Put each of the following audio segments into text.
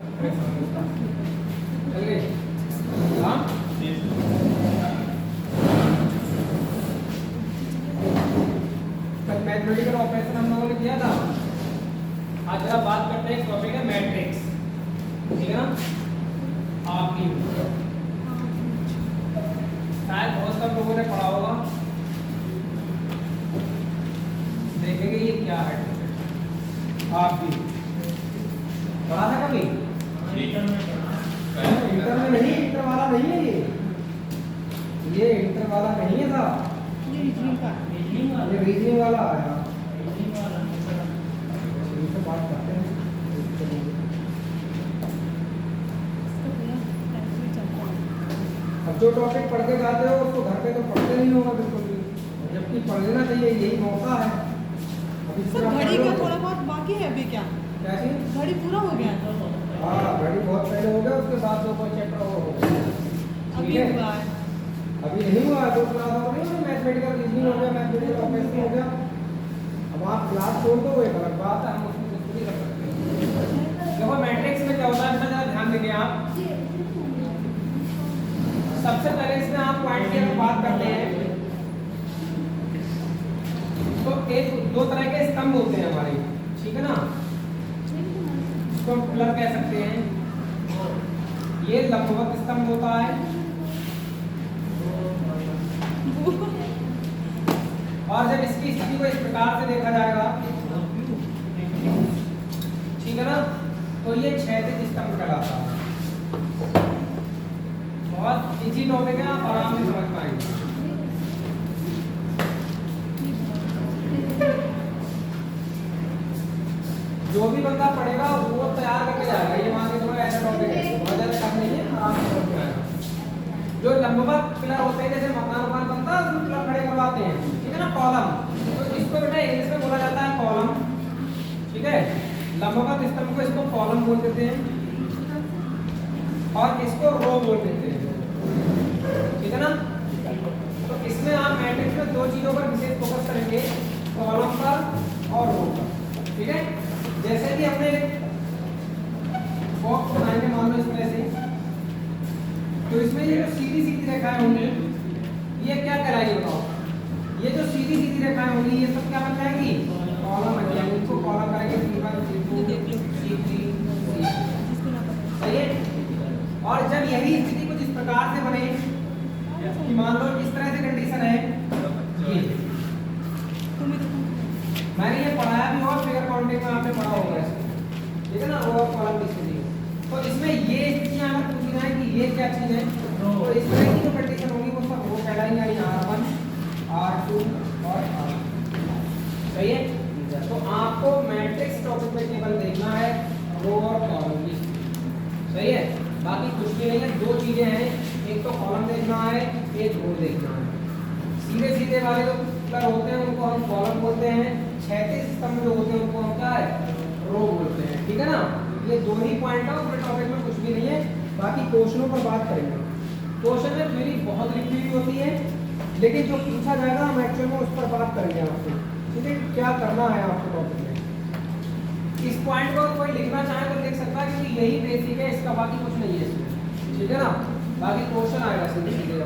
चल गए। हाँ कल मैथमेटिकल ऑपरेशन हम लोगों ने किया था। आज जरा बात करते हैं, टॉपिक है मैट्रिक्स, ठीक है ना। आपकी शायद बहुत सब लोगों ने पढ़ा होगा, देखेंगे ये क्या है। आपकी पढ़ा था कभी? इंटर में नहीं, इंटर वाला नहीं है ये इंटर वाला नहीं है था, ये रीजनिंग वाला आया। इनसे बात करते हैं। अब जो टॉपिक पढ़ के जाते हो उसको घर पे तो पढ़ते नहीं होगा बिल्कुल भी, जबकि पढ़ लेना चाहिए, यही मौका है। अभी घड़ी का थोड़ा बहुत बाकी है अभी, क्या कैसी घड़ी पूरा हो गया? हाँ घड़ी बहुत पहले हो गया, उसके बाद दो कोई चैप्टर हो गया, अभी हुआ है, अभी नहीं हुआ। दो क्लास हो गई, मैथमेटिकल रीजनिंग हो गया, मैथमेटिकल ऑपरेशन हो गया। अब आप क्लास छोड़ दो, एक अलग बात है, हम उसमें कुछ भी कर सकते हैं। देखो मैट्रिक्स में क्या होता है, जरा ध्यान देंगे आप। सबसे पहले इसमें आप पॉइंट की अगर बात करते हैं तो एक दो तरह के स्तंभ होते हैं हमारे, ठीक है ना। इसको हम पिलर कह सकते हैं। ये लंबवत स्तंभ होता है और जब इसकी स्थिति को इस प्रकार से देखा जाएगा, ठीक है ना, तो ये क्षैतिज स्तंभ कहलाता है। बहुत इजी टॉपिक है, आप आराम से समझ पाएंगे। जो भी बंदा पढ़ेगा वो तैयार करके जाएगा, ये मान के चलो ऐसा टॉपिक है, बहुत ज्यादा टफ नहीं है, आराम से समझ में आएगा। जो लंबवत पिलर होते हैं, जैसे मकान बनता है उसमें पिलर खड़े करवाते हैं, ठीक है ना, कॉलम, तो इसको बेटा इंग्लिश में बोला जाता है कॉलम, ठीक है। लंबवत स्तंभ को इसको कॉलम बोल देते हैं और इसको रो बोल देते हैं, ठीक है ना। तो इसमें आप मैट्रिक्स में दो चीजों पर विशेष फोकस करेंगे, कॉलम पर और रो पर, ठीक है। जैसे कि हमने बॉक्स बनाएंगे मान लो इस तरह से, तो इसमें ये जो सीधी सीधी रेखाएं होंगी ये क्या कहलाएगी बताओ। ये जो सीधी सीधी रेखाएं होंगी ये सब क्या बन जाएंगी, कॉलम बन जाएंगी। इसको कॉलम करेंगे, C1 C2 C3 सही है। और जब यही स्थिति कुछ इस प्रकार से बने कि मान लो इस तरह से कंडीशन है, ये मैंने ये पढ़ाया भी और फिगर काउंटिंग में आपने पढ़ा होगा इसको, ठीक है ना, रो और कॉलम की स्थिति। तो इसमें ये स्थितियां अगर पूछी जाए कि ये क्या चीज है, तो इस तरह की जो कंडीशन होगी वो सब रो कहलाएंगे, यानी R1 R2 और R, सही है। तो आपको मैट्रिक्स टॉपिक में केवल देखना है रो और कॉलम की, सही है, बाकी कुछ भी नहीं है। दो चीजें हैं, एक तो कॉलम देखना है, एक रो देखना है। सीधे सीधे वाले जो पिलर होते हैं उनको हम कॉलम बोलते हैं, क्षैतिज स्तंभ जो होते हैं उनको हम क्या है, रो बोलते हैं, ठीक है ना। ये दो ही पॉइंट है, पूरे टॉपिक में कुछ भी नहीं है। बाकी क्वेश्चनों पर बात करेंगे। क्वेश्चन में थ्योरी बहुत लिखी हुई होती है, लेकिन जो पूछा जाएगा हम एक्चुअल में उस पर बात करेंगे आपसे, ठीक है, क्या करना है आपको टॉपिक में। इस पॉइंट को कोई लिखना चाहे तो लिख सकता है, क्योंकि यही बेसिक है, इसका बाकी कुछ नहीं है इसमें, ठीक है ना। बाकी क्वेश्चन आएगा सीधे सीधे,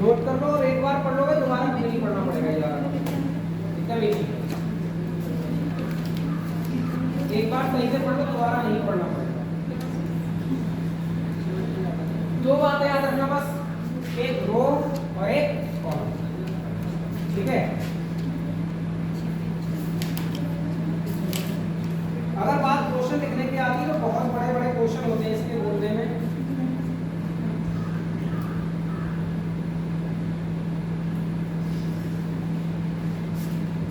नोट कर लो और एक बार पढ़ लोगे दोबारा नहीं पढ़ना पड़ेगा यार, इतना भी नहीं। एक बार सही से पढ़ लो, दोबारा नहीं पढ़ना पड़ेगा। दो बातें याद रखना बस, एक रो और एक कॉलम, ठीक है। अगर बात क्वेश्चन लिखने की आती है तो बहुत बड़े बड़े क्वेश्चन होते हैं इसके बोलने में।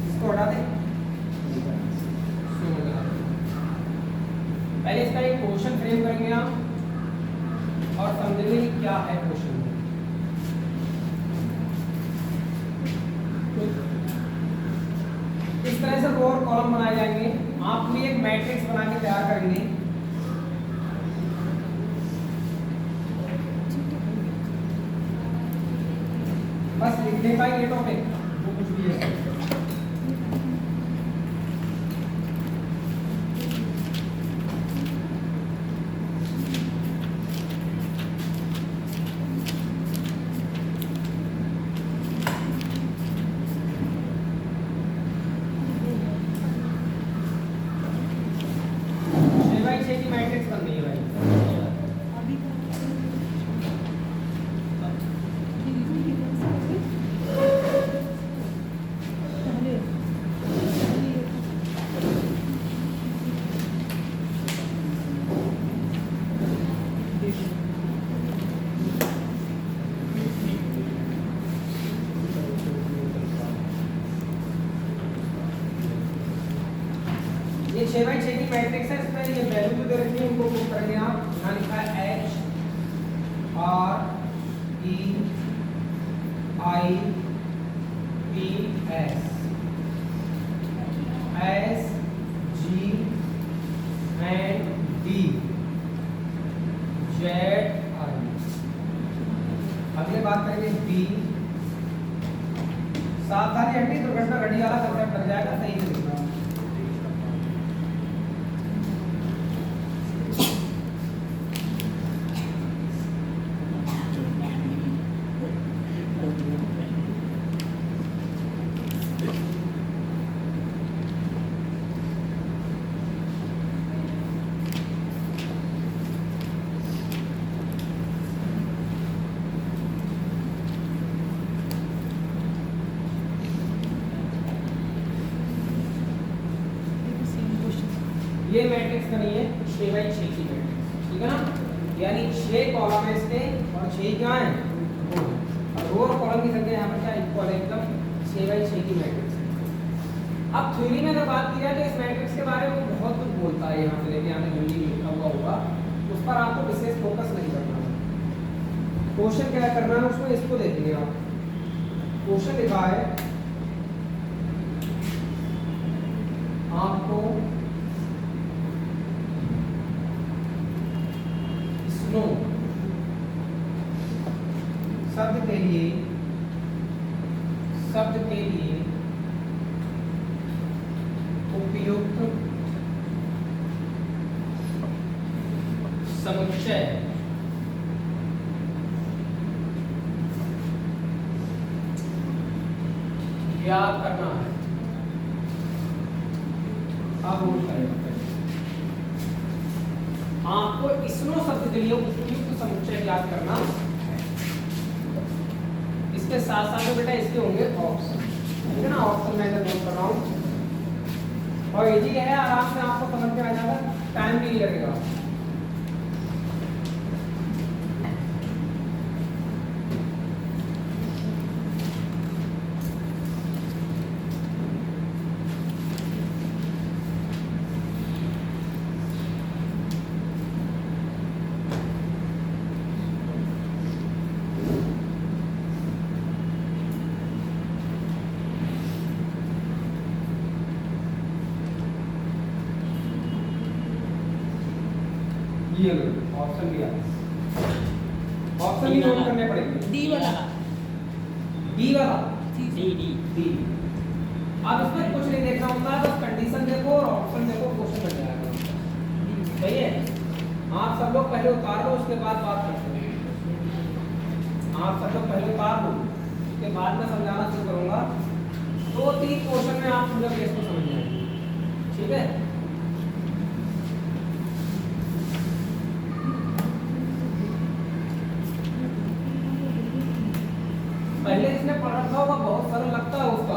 इसको हटा दें, पहले इसका एक क्वेश्चन फ्रेम करेंगे आप और समझेंगे कि क्या है क्वेश्चन। इस तरह से रो और कॉलम बनाए जाएंगे, आप भी एक मैट्रिक्स बना के तैयार करेंगे। बस लिखने का ये टॉपिक वो कुछ भी है। छह की मैट्रिक्स बननी है भाई। अभी ये 6x6 की मैट्रिक्स है, इसमें ये वैल्यू जो दे रखी है उनको पुट करेंगे आप। यहाँ लिखा है H R E I P S S G and D Z I। अगले बात करेंगे B। सावधानी हटी, दुर्घटना घटी वाला कंसेप्ट लग जाएगा, सही से लिखना। ये मैट्रिक्स बनी है 6x6 की मैट्रिक्स, ठीक है ना। यानी 6 कॉलम है इसके और 6 क्या है, रो। और रो और कॉलम की संख्या यहाँ पर क्या इक्वल है, एकदम 6x6 की मैट्रिक्स है। अब थ्योरी में अगर बात की जाए तो इस मैट्रिक्स के बारे में बहुत कुछ बोलता है, यहाँ से लेके आने जो भी लिखा हुआ होगा उस पर आपको विशेष फोकस नहीं करना है। क्वेश्चन क्या करना है उसमें, इसको देखेंगे आप। क्वेश्चन लिखा है आपको स्नो शब्द के लिए उपयुक्त समुच्चय ज्ञात करना है। अब आपको स्नो शब्द के लिए उपयुक्त समुच्चय ज्ञात करना है। इसके साथ साथ में बेटा इसके होंगे ऑप्शन, ठीक है ना। ऑप्शन मैं नोट कर रहा हूँ और इजी है, आराम से आपको समझ में आ जाएगा, टाइम भी नहीं लगेगा। ये ऑप्शन भी ऑप्शन भी नोट करने पड़ेंगे। डी वाला, बी वाला, डी डी डी। अब इसमें कुछ नहीं देखना होता है, बस कंडीशन देखो और ऑप्शन देखो, क्वेश्चन बन जाएगा। सही है। आप सब लोग पहले उतार लो, उसके बाद बात करते हैं। आप सब लोग पहले उतार लो, उसके बाद मैं समझाना शुरू करूंगा। 2-3 क्वेश्चन में आप पूरा केस को समझ जाएंगे, ठीक है। पहले इसने पढ़ रखा होगा, बहुत सरल लगता है उसका,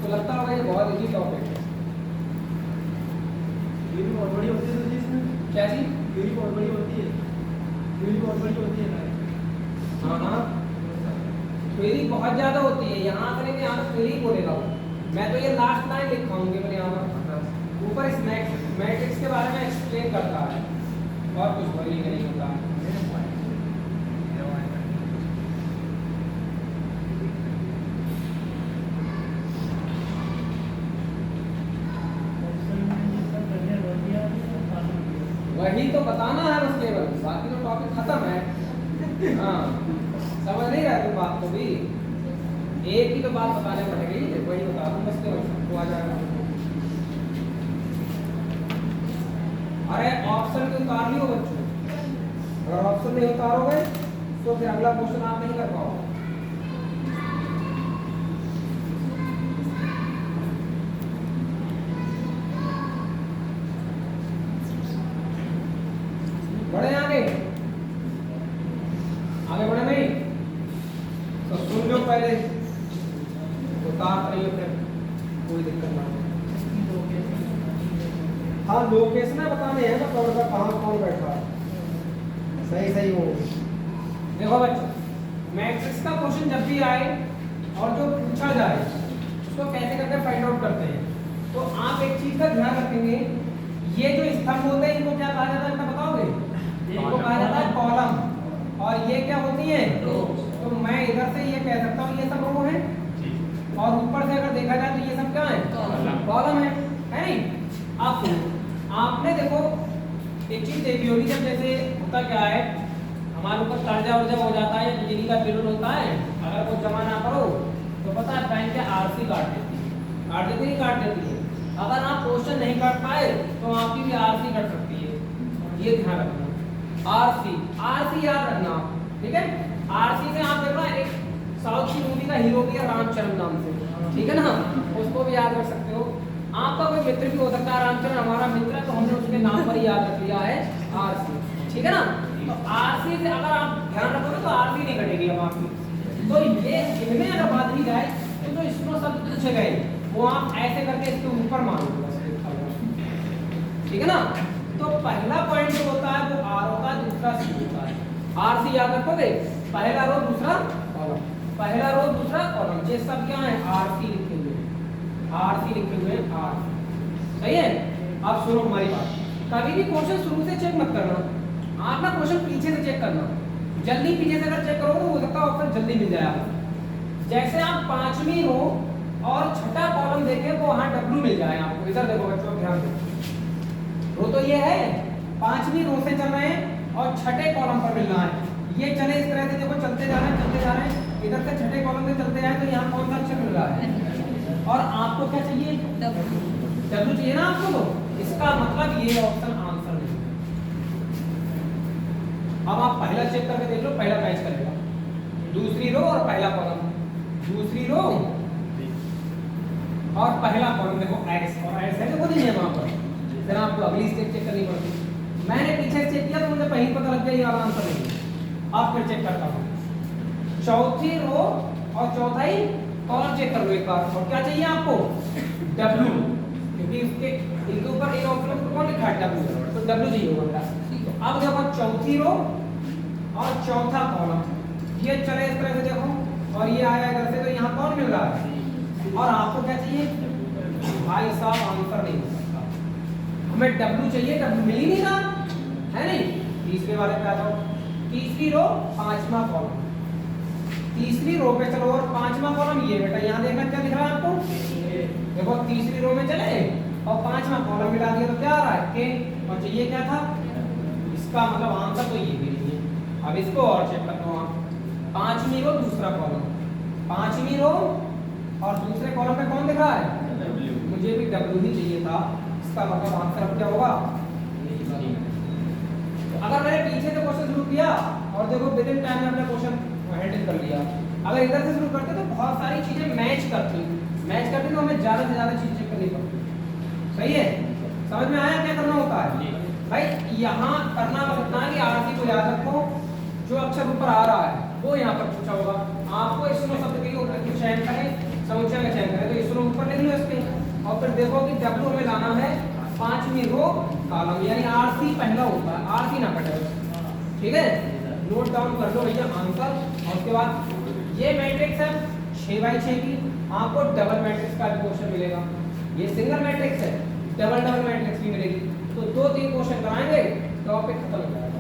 तो लगता होगा ये बहुत इजी टॉपिक है। ये भी बहुत बड़ी होती है तो इसमें क्या चीज, ये भी बहुत बड़ी होती है, ये भी बहुत बड़ी होती है ना। हाँ हाँ, क्वेरी बहुत ज्यादा होती है। यहाँ करेंगे, यहाँ तो क्वेरी बोलेगा वो। मैं तो ये लास्ट लाइन लिखाऊंगी मैंने यहाँ पर, ऊपर इस मैट्रिक्स के बारे में एक्सप्लेन करता है और कुछ क्वेरी नहीं होता है। वही तो बताना है बस, केवल बाकी तो टॉपिक खत्म है। हाँ, समझ नहीं रहा तुम बात को भी, एक ही तो बात बताने पड़ेगी, वही बता दूं बस, केवल तो आ जाएगा। अरे ऑप्शन भी उतार लियो बच्चों, अगर ऑप्शन नहीं उतारोगे तो फिर अगला क्वेश्चन आप नहीं कर पाओगे। बढ़े आगे बढ़े नहीं तो सुन लो पहले तो काट रही हो फिर कोई दिक्कत ना। हाँ लोकेशन बताने हैं तो कहाँ कौन बैठा है सही वो। देखो बच्चों मैट्रिक्स का क्वेश्चन जब भी आए और जो पूछा जाए उसको कैसे करके फाइंड आउट करते हैं तो आप एक चीज का ध्यान रखेंगे, ये जो स्तंभ होते हैं इनको क्या कहा जाता है इतना बताओगे? इनको कहा जाता है कॉलम और ये क्या होती है रो। तो मैं इधर से ये कह सकता हूँ ये सब रो है और ऊपर से अगर देखा जाए तो ये सब क्या है कॉलम है नहीं। आप आपने देखो एक चीज देखी होगी जब जैसे होता क्या है हमारे ऊपर कर्जा वर्जा हो जाता है बिजली का बिल होता है अगर वो जमा ना करो तो पता है बैंक के आरसी काट देती है। अगर आप क्वेश्चन नहीं काट पाए तो आपकी भी आरसी कट सकती है, ये ध्यान रखना। आरसी याद रखना ठीक है। आरसी से आप देखना एक साउथ की मूवी का हीरो भी है रामचरण नाम से, ठीक है ना, उसको भी याद रख सकते हो। आपका कोई मित्र भी हो सकता है रामचरण हमारा मित्र है तो हमने उसके नाम पर ही याद रख लिया है आरसी, ठीक है ना। तो आरसी से अगर आप ध्यान रखोगे तो आरसी नहीं कटेगी अब आपकी। तो ये इनमें अगर बात की जाए तो जो इसमें शब्द पूछे गए वो आप ऐसे करके इसके ऊपर मान लो, ठीक है ना। तो पहला पॉइंट जो होता है वो आर होता है, दूसरा सी होता है। आर सी याद रखोगे, पहला रो दूसरा कॉलम, पहला रो दूसरा कॉलम, ये सब क्या है आर सी लिखे हुए हैं, आर सी लिखे हुए हैं आर। सही है। अब सुनो हमारी बात, कभी भी क्वेश्चन शुरू से चेक मत करना, आप ना क्वेश्चन पीछे से चेक करना। जल्दी पीछे से अगर चेक करोगे तो हो सकता है ऑप्शन जल्दी मिल जाए आपको। जैसे आप पांचवी रो और छठा कॉलम देखें तो वहां डब्ल्यू मिल जाए आपको। इधर देखो बच्चों ध्यान दो, रो तो ये है, पांचवी रो से चल रहे हैं और छठे कॉलम पर मिलना है। ये चले इस तरह से देखो चलते जा रहे हैं, इधर से छठे कॉलम में चलते जाए तो यहाँ कौन सा अक्षर मिल रहा है और आपको क्या चाहिए डब्ल्यू चाहिए ना आपको। तो इसका मतलब ये ऑप्शन आंसर नहीं। अब आप पहला चेक करके देख लो, पहला मैच करेगा, दूसरी रो और पहला कॉलम, दूसरी रो और पहला कॉलम देखो एक्स और एक्स है तो वो नहीं है वहां पर, फिर आपको अगली स्टेप चेक करनी पड़ती। मैंने पीछे चेक किया तो मुझे पहले पता लग गया ये वाला आंसर नहीं है। अब फिर चेक करता हूँ, चौथी रो और चौथा ही कॉलम चेक कर लो एक बार, और क्या चाहिए आपको डब्ल्यू, क्योंकि इसके इनके ऊपर इन ऑप्शन पर कौन लिखा है डब्ल्यू, तो डब्ल्यू चाहिए होगा। तो अब देखो चौथी रो और चौथा कॉलम ये चले इस तरह से देखो और ये आया इधर से, तो यहाँ कौन मिल रहा है और आपको क्या चाहिए भाई साहब आंसर नहीं हो सकता, हमें डब्ल्यू चाहिए, डब्ल्यू मिल ही नहीं रहा है नहीं। तीसरे वाले पे आ जाओ, तीसरी रो पांचवा कॉलम, तीसरी रो पे चलो और पांचवा कॉलम ये बेटा यहाँ देखना क्या दिख रहा है आपको, देखो तीसरी रो में चले और पांचवा कॉलम मिला दिया तो क्या आ रहा है के, और चाहिए क्या था, इसका मतलब आंसर तो ये भी नहीं है। अब इसको और चेक करते हो आप, पांचवी रो दूसरा कॉलम, पांचवी रो और दूसरे कॉलम पे कौन दिख रहा है W, मुझे भी W ही चाहिए था, इसका मतलब आंसर क्या होगा। तो अगर मैंने पीछे से क्वेश्चन शुरू किया और देखो विद इन टाइम में अपना क्वेश्चन हैंडल कर लिया, अगर इधर से शुरू करते तो बहुत सारी चीजें मैच करती तो हमें ज्यादा से ज्यादा चीज चेक करनी पड़ती। सही है, समझ में आया क्या करना होता है भाई। यहाँ करना बस इतना कि आरसी को याद रखो, जो अक्षर ऊपर आ रहा है वो यहाँ पर पूछा होगा आपको, इसमें शब्द के ऊपर चयन करें, समुच्चय का चयन करें, तो इसको ऊपर लिख लो इसके, और फिर देखो कि डब्ल्यू हमें लाना है पांचवी रो कॉलम, यानी आरसी पहला होता है, आरसी ना कटे, ठीक है। नोट डाउन कर लो भैया आंसर। और उसके बाद ये मैट्रिक्स है 6x6 की, आपको डबल मैट्रिक्स का भी क्वेश्चन मिलेगा। ये सिंगल मैट्रिक्स है, डबल मैट्रिक्स भी मिलेगी, तो 2-3 क्वेश्चन कराएंगे टॉपिक खत्म हो जाएगा,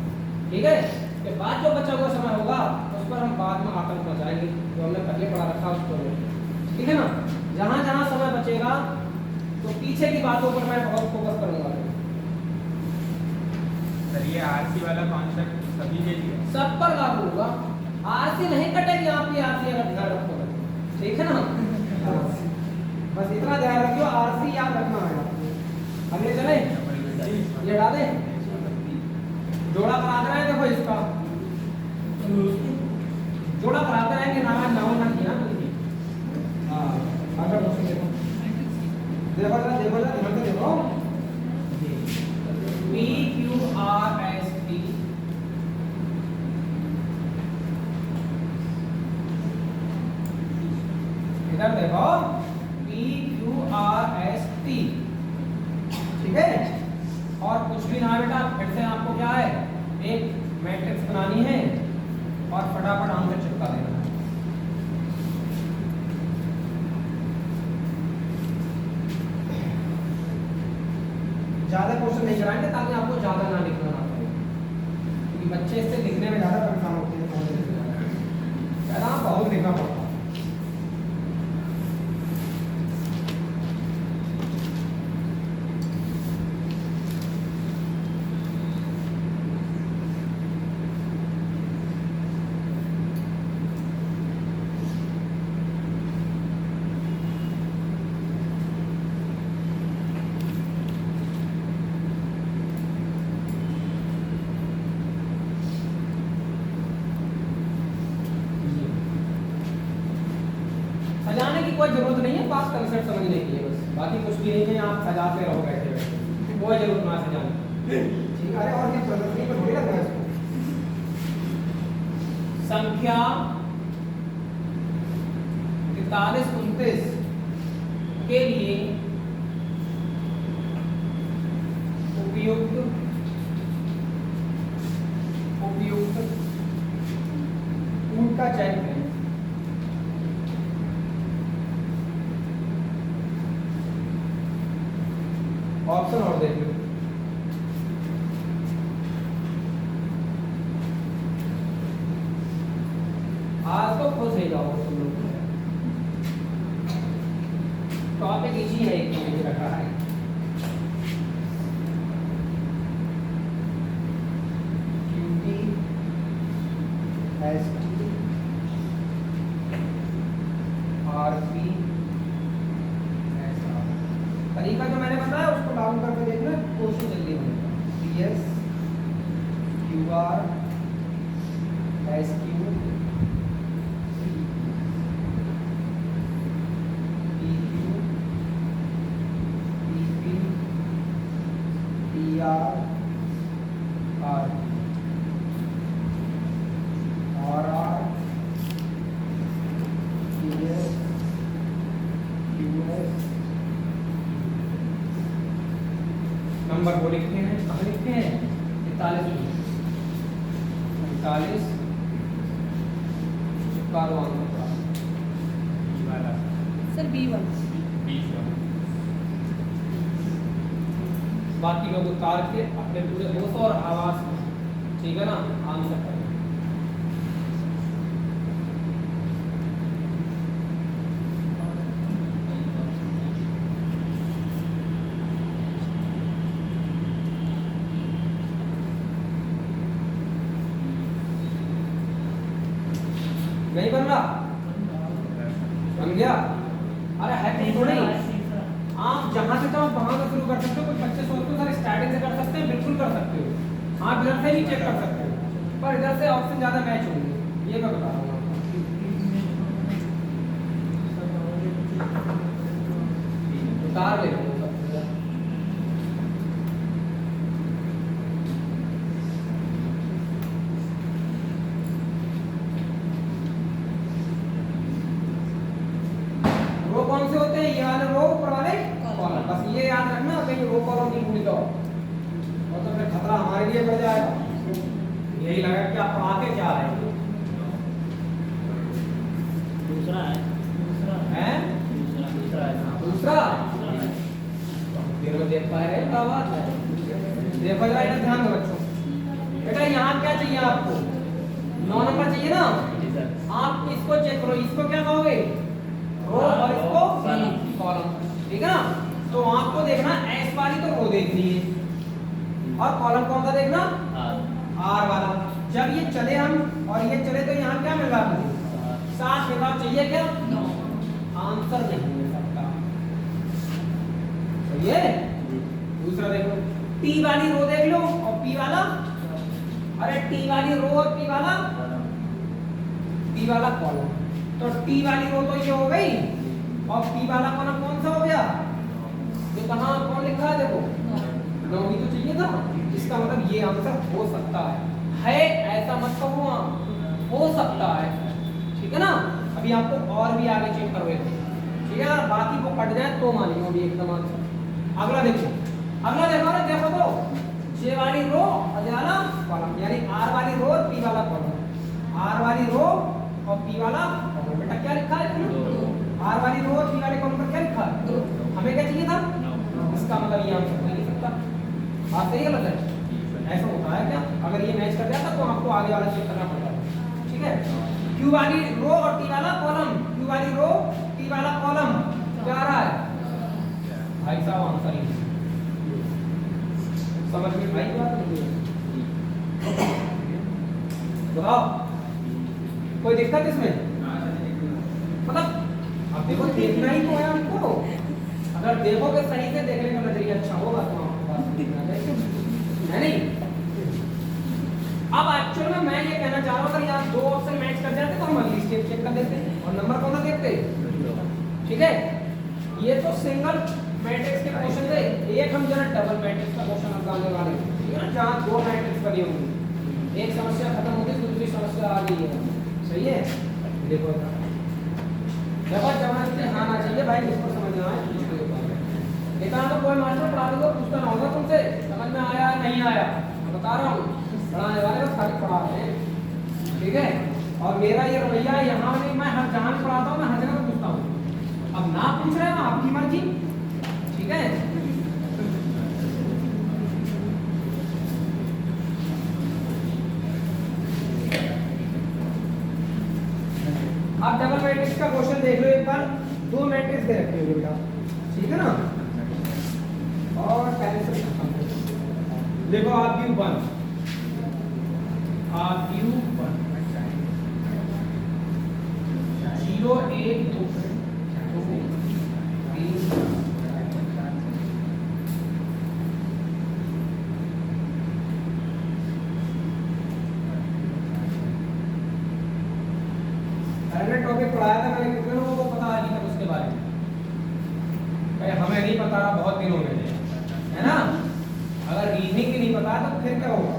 ठीक है। के बाद जो बचा हुआ समय होगा उस पर हम बाद में आकर पहुंचाएंगे, जो हमने पहले पढ़ा रखा उसको, ठीक है ना। जहां जहां समय बचेगा तो पीछे की बातों पर मैं बहुत फोकस करूंगा। सर ये आरसी वाला कॉन्सेप्ट सभी के लिए, सब पर लागू होगा, आरसी नहीं कटेगी आपकी, आरसी अगर ध्यान रखोगे, ठीक है ना। बस इतना ध्यान रखियो, आरसी याद रखना है। अगले चले ये हटा दे, जोड़ा करा रहे हैं, देखो इसका जोड़ा कराते रहेंगे, नाराज ना होना किया। हाँ अगला क्वेश्चन देखो, देखो ध्यान से देखो, PQRST इधर देखो PQRST, ठीक है। और कुछ भी ना बेटा, फिर से आपको क्या है, एक मैट्रिक्स बनानी है और फटाफट आंसर चिपका देना है। ज्यादा क्वेश्चन नहीं कराएंगे ताकि आपको ज्यादा ना लिखना ना पड़े, क्योंकि बच्चे इससे लिखने में ज्यादा परेशान होते हैं, पहला बहुत लिखना पड़ता है। सजाने की कोई जरूरत नहीं है, पास कंसेप्ट समझने की है बस, बाकी कुछ भी नहीं है। आप सजाते रहो बैठे बैठे, कोई जरूरत ना सजाने। ठीक है, और क्या प्रदर्शनी पर थोड़ी रखना है इसको। संख्या 43-29 के लिए उपयुक्त कूट का चयन करें। ऑप्शन और देख लो। आज तो खुश हो जाओ तुम लोग, टॉपिक इजी है, एक मुझे लग रहा है। QT ST RP तरीका जो मैंने बताया उसको लागू करके देखना, क्वेश्चन जल्दी बनेगा। PS QR SQ PQ PP PR RP RR QS QS। Number वो लिखते हैं, कहाँ लिखते हैं? 41 चिपकारो आंसर सर B1। बाकी लोग उतार के अपने पूरे होश और आवाज में, ठीक है ना, आंसर करें। नहीं बन रहा? बन गया? अरे है कहीं तो नहीं। आप जहां से चाहो वहां से शुरू कर सकते हो, कुछ बच्चे सोचते हो सर स्टार्टिंग से कर सकते हैं, बिल्कुल कर सकते हो। आप इधर से भी चेक कर सकते हो, पर इधर से ऑप्शन ज्यादा मैच होंगे, ये मैं बता रहा हूँ आपको। उतार ले कौन से होते हैं, ये वाले रो, ऊपर वाले कॉलम, बस ये याद रखना, कहीं रो कॉलम नहीं भूल जाओ, और तो फिर खतरा हमारे लिए बढ़ जाएगा। यही लगा कि आप पढ़ाते क्या रहे हैं। दूसरा है दूसरा फिर वो देख पाए रहे, क्या बात है। देखो जरा इधर ध्यान दो बच्चों, बेटा यहाँ क्या चाहिए आपको, 9 नंबर चाहिए ना। आप इसको चेक करो, इसको क्या कहोगे, रो, और इसको कॉलम, ठीक है ना। तो आपको देखना एस वाली तो रो देखनी है, और कॉलम कौन सा देखना, आर वाला। जब ये चले हम और ये चले तो यहाँ क्या मिल रहा है, 7 मिल रहा, चाहिए क्या, आंसर नहीं मिल सकता। सही है। दूसरा देखो, टी वाली रो देख लो और पी वाला, अरे टी वाली रो और पी वाला कॉलम, तो टी वाली रो तो ये हो गई, और पी वाला कॉलम कौन सा हो गया, जो कहाँ कौन लिखा है देखो, 9 ही तो चाहिए था। इसका मतलब ये आंसर हो सकता है ऐसा मत कहो, हो सकता है, ठीक है ना। अभी आपको और भी आगे चेक करवे, ठीक है ना, बाकी वो कट जाए तो मानिए वो भी एकदम आंसर। अगला देखो अरे देखो तो जे वाली रो अजाला कॉलम, यानी आर वाली रो और पी वाला कॉलम, आर वाली रो और पी वाला कॉलम। बेटा क्या लिखा है इसमें? आर वाली रो और पी वाले कॉलम पर क्या लिखा है? हमें क्या चाहिए था? इसका मतलब ये आंसर नहीं लिख सकता। बात सही गलत है? ऐसा होता है क्या? अगर ये मैच कर जाता तो आपको आगे वाला चेक करना पड़ता। ठीक है, क्यू वाली रो और टी वाला कॉलम, क्यू वाली रो टी वाला कॉलम क्या आ रहा है भाई साहब? आंसर ही समझ में आई बात नहीं? बताओ कोई दिक्कत इसमें? मतलब अब देखो देखना ही तो है हमको, अगर देखोगे सही से देखने का नजरिया अच्छा होगा तो आपको बात समझ में आएगी, है नहीं? अब एक्चुअल में मैं ये कहना चाह रहा हूँ अगर यहाँ दो ऑप्शन मैच कर जाते तो हम अगली स्टेप चेक कर देते और नंबर कौन सा देखते। ठीक है, ये तो सिंगल मैट्रिक्स के क्वेश्चन थे, एक हम जरा डबल मैट्रिक्स का क्वेश्चन निकालने वाले हैं। ठीक है ना, जहाँ दो मैट्रिक्स बने होंगे, एक समस्या खत्म होगी दूसरी समस्या आ गई है। सही है, देखो जबरदस्ती हाँ ना चाहिए भाई, इसको समझना है। इतना तो कोई मास्टर पढ़ा देगा पूछता ना होगा तुमसे समझ में आया नहीं आया, मैं बता रहा हूँ पढ़ाने वाले बस खाली पढ़ा रहे हैं। ठीक है, और मेरा ये रवैया यहाँ नहीं, मैं हर जहाँ भी पढ़ाता हूँ मैं हर जगह पूछता हूँ। अब ना पूछ रहे हो आपकी मर्जी। ठीक है, आप डबल मैट्रिक्स का क्वेश्चन देख लो एक बार, दो मैट्रिक्स दे रखे होंगे बेटा। ठीक है ना, और टेंशन खत्म। देखो आप यू वन, आप यू वन 0 1 2 3 टॉपिक पढ़ाया था मैंने, कितने लोगों को पता है तक उसके बारे में? हमें नहीं पता, बहुत दिन हो गए है ना। अगर रीजनिंग की नहीं पता तो फिर क्या होगा?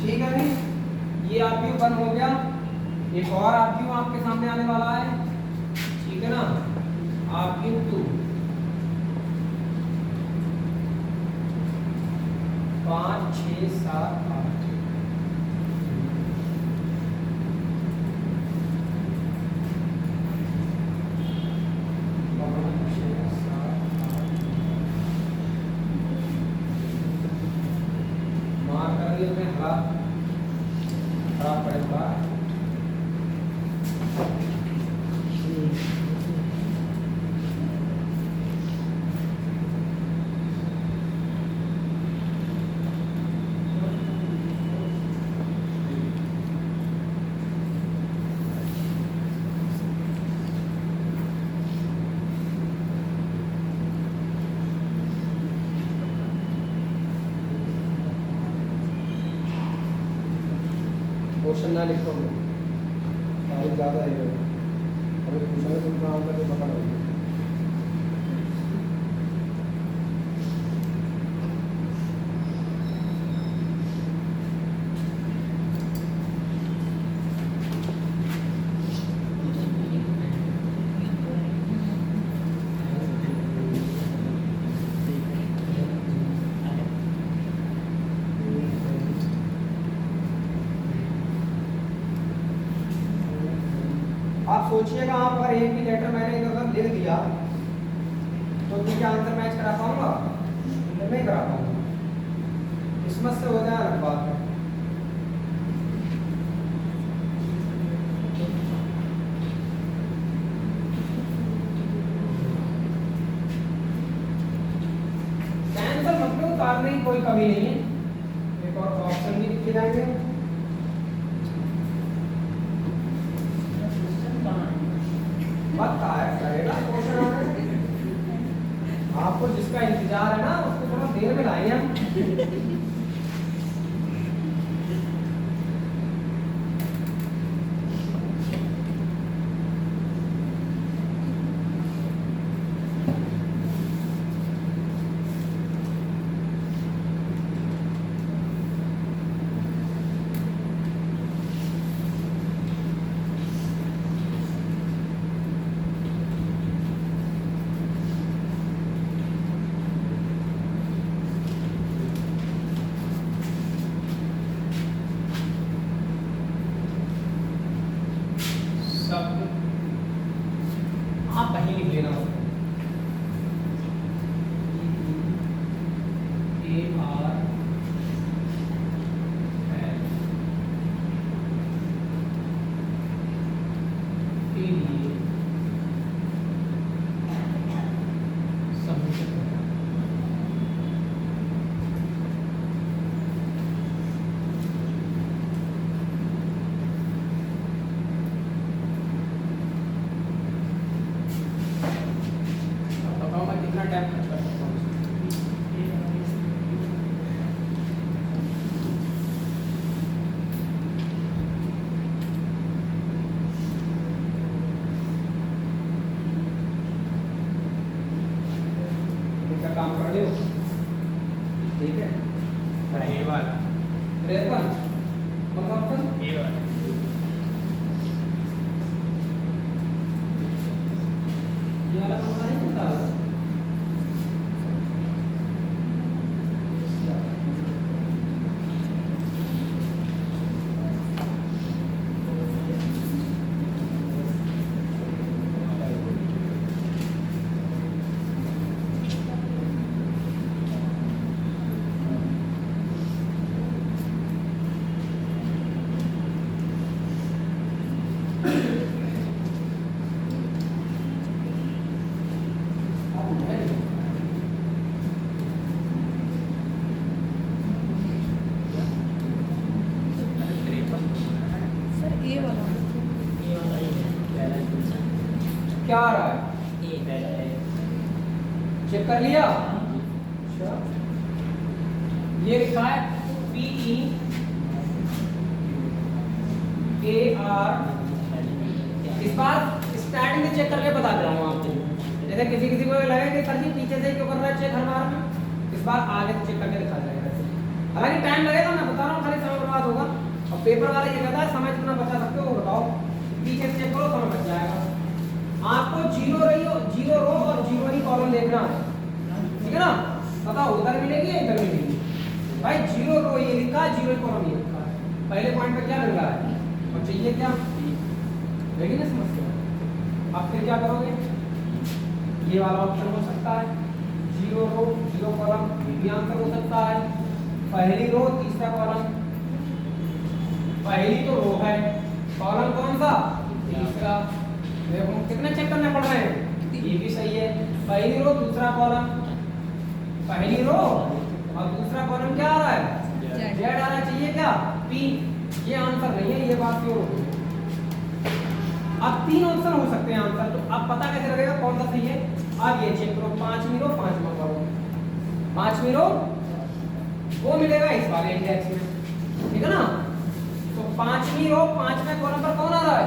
ठीक है भाई, ये आरपीयू बन हो गया। एक और आरपीयू आपके सामने आने वाला है। ठीक है ना, आरपीयू 2 5 6 7 8 मार करेंगे में खराब पड़ेगा। क्वेश्चन ना लिखो, तारीख ज़्यादा है, अगर पूछा तो उनका आंसर तो पता नहीं। आप सोचिएगा आप अगर एक भी लेटर मैंने इधर लिख दिया तो क्या आंसर मैच करा पाऊंगा? नहीं करा पाऊंगा। किस्मत से हो जाए अलग बात है। सुधारने की कोई कमी नहीं है। एक और ऑप्शन भी लिखे जाएंगे। पता है करेगा क्वेश्चन, आपको जिसका इंतजार है ना उसको थोड़ा देर में लाएंगे हम। आप कहीं लिख लेना उसको AR के लिए सबमिशन करना। बताओ मैं कितना टाइम खर्च कर सकता हूँ इसका काम कर रहे हो, ठीक है। ये वाला 53 कौन सा ऑप्शन? ये वाला ये वाला कौन सा नहीं होता है? सर ए वाला क्या आ रहा है? चेक कर लिया? अच्छा। ये लिखा है PEAR। इस बार स्टार्टिंग से चेक करके बता दे रहा हूँ आपको। जैसे किसी किसी को लगे कि सर जी पीछे से क्यों कर रहा है चेक हर बार में, इस बार आगे से चेक करके दिखा जाएगा। हालांकि टाइम लगेगा, मैं बता रहा हूँ, खाली समय बर्बाद होगा। और पेपर वाले ये कहता है समय कितना बचा सकते हो वो बताओ, पीछे से चेक करो समय बच जाएगा। आपको जीरो रो और जीरो ही कॉलम देखना है, ठीक है ना। बताओ उधर मिलेगी या इधर मिलेगी? भाई जीरो रो ये लिखा है, जीरो कॉलम ये लिखा है। पहले पॉइंट पे क्या मिल रहा है और चाहिए क्या, लेकिन ना समस्या। अब फिर क्या करोगे, ये वाला ऑप्शन हो सकता है, जीरो रो जीरो कॉलम, ये भी आंसर हो सकता है। पहली रो तीसरा कॉलम, पहली तो रो है, कॉलम कौन सा तीसरा। देखो कितने चेक करने पड़ रहे हैं, ये भी सही है। पहली रो दूसरा कॉलम, पहली रो और दूसरा कॉलम क्या आ रहा है, जेड आना चाहिए क्या, पी। ये आंसर नहीं है, ये बात क्यों हो गई। अब 3 ऑप्शन हो सकते हैं आंसर, तो अब पता कैसे लगेगा कौन सा सही है। अब ये चेक करो, 5वीं रो 5वां कॉलम, 5वीं रो वो मिलेगा इस वाले इंडेक्स में, ठीक है ना। तो 5वीं रो 5वें कॉलम पर कौन आ रहा है,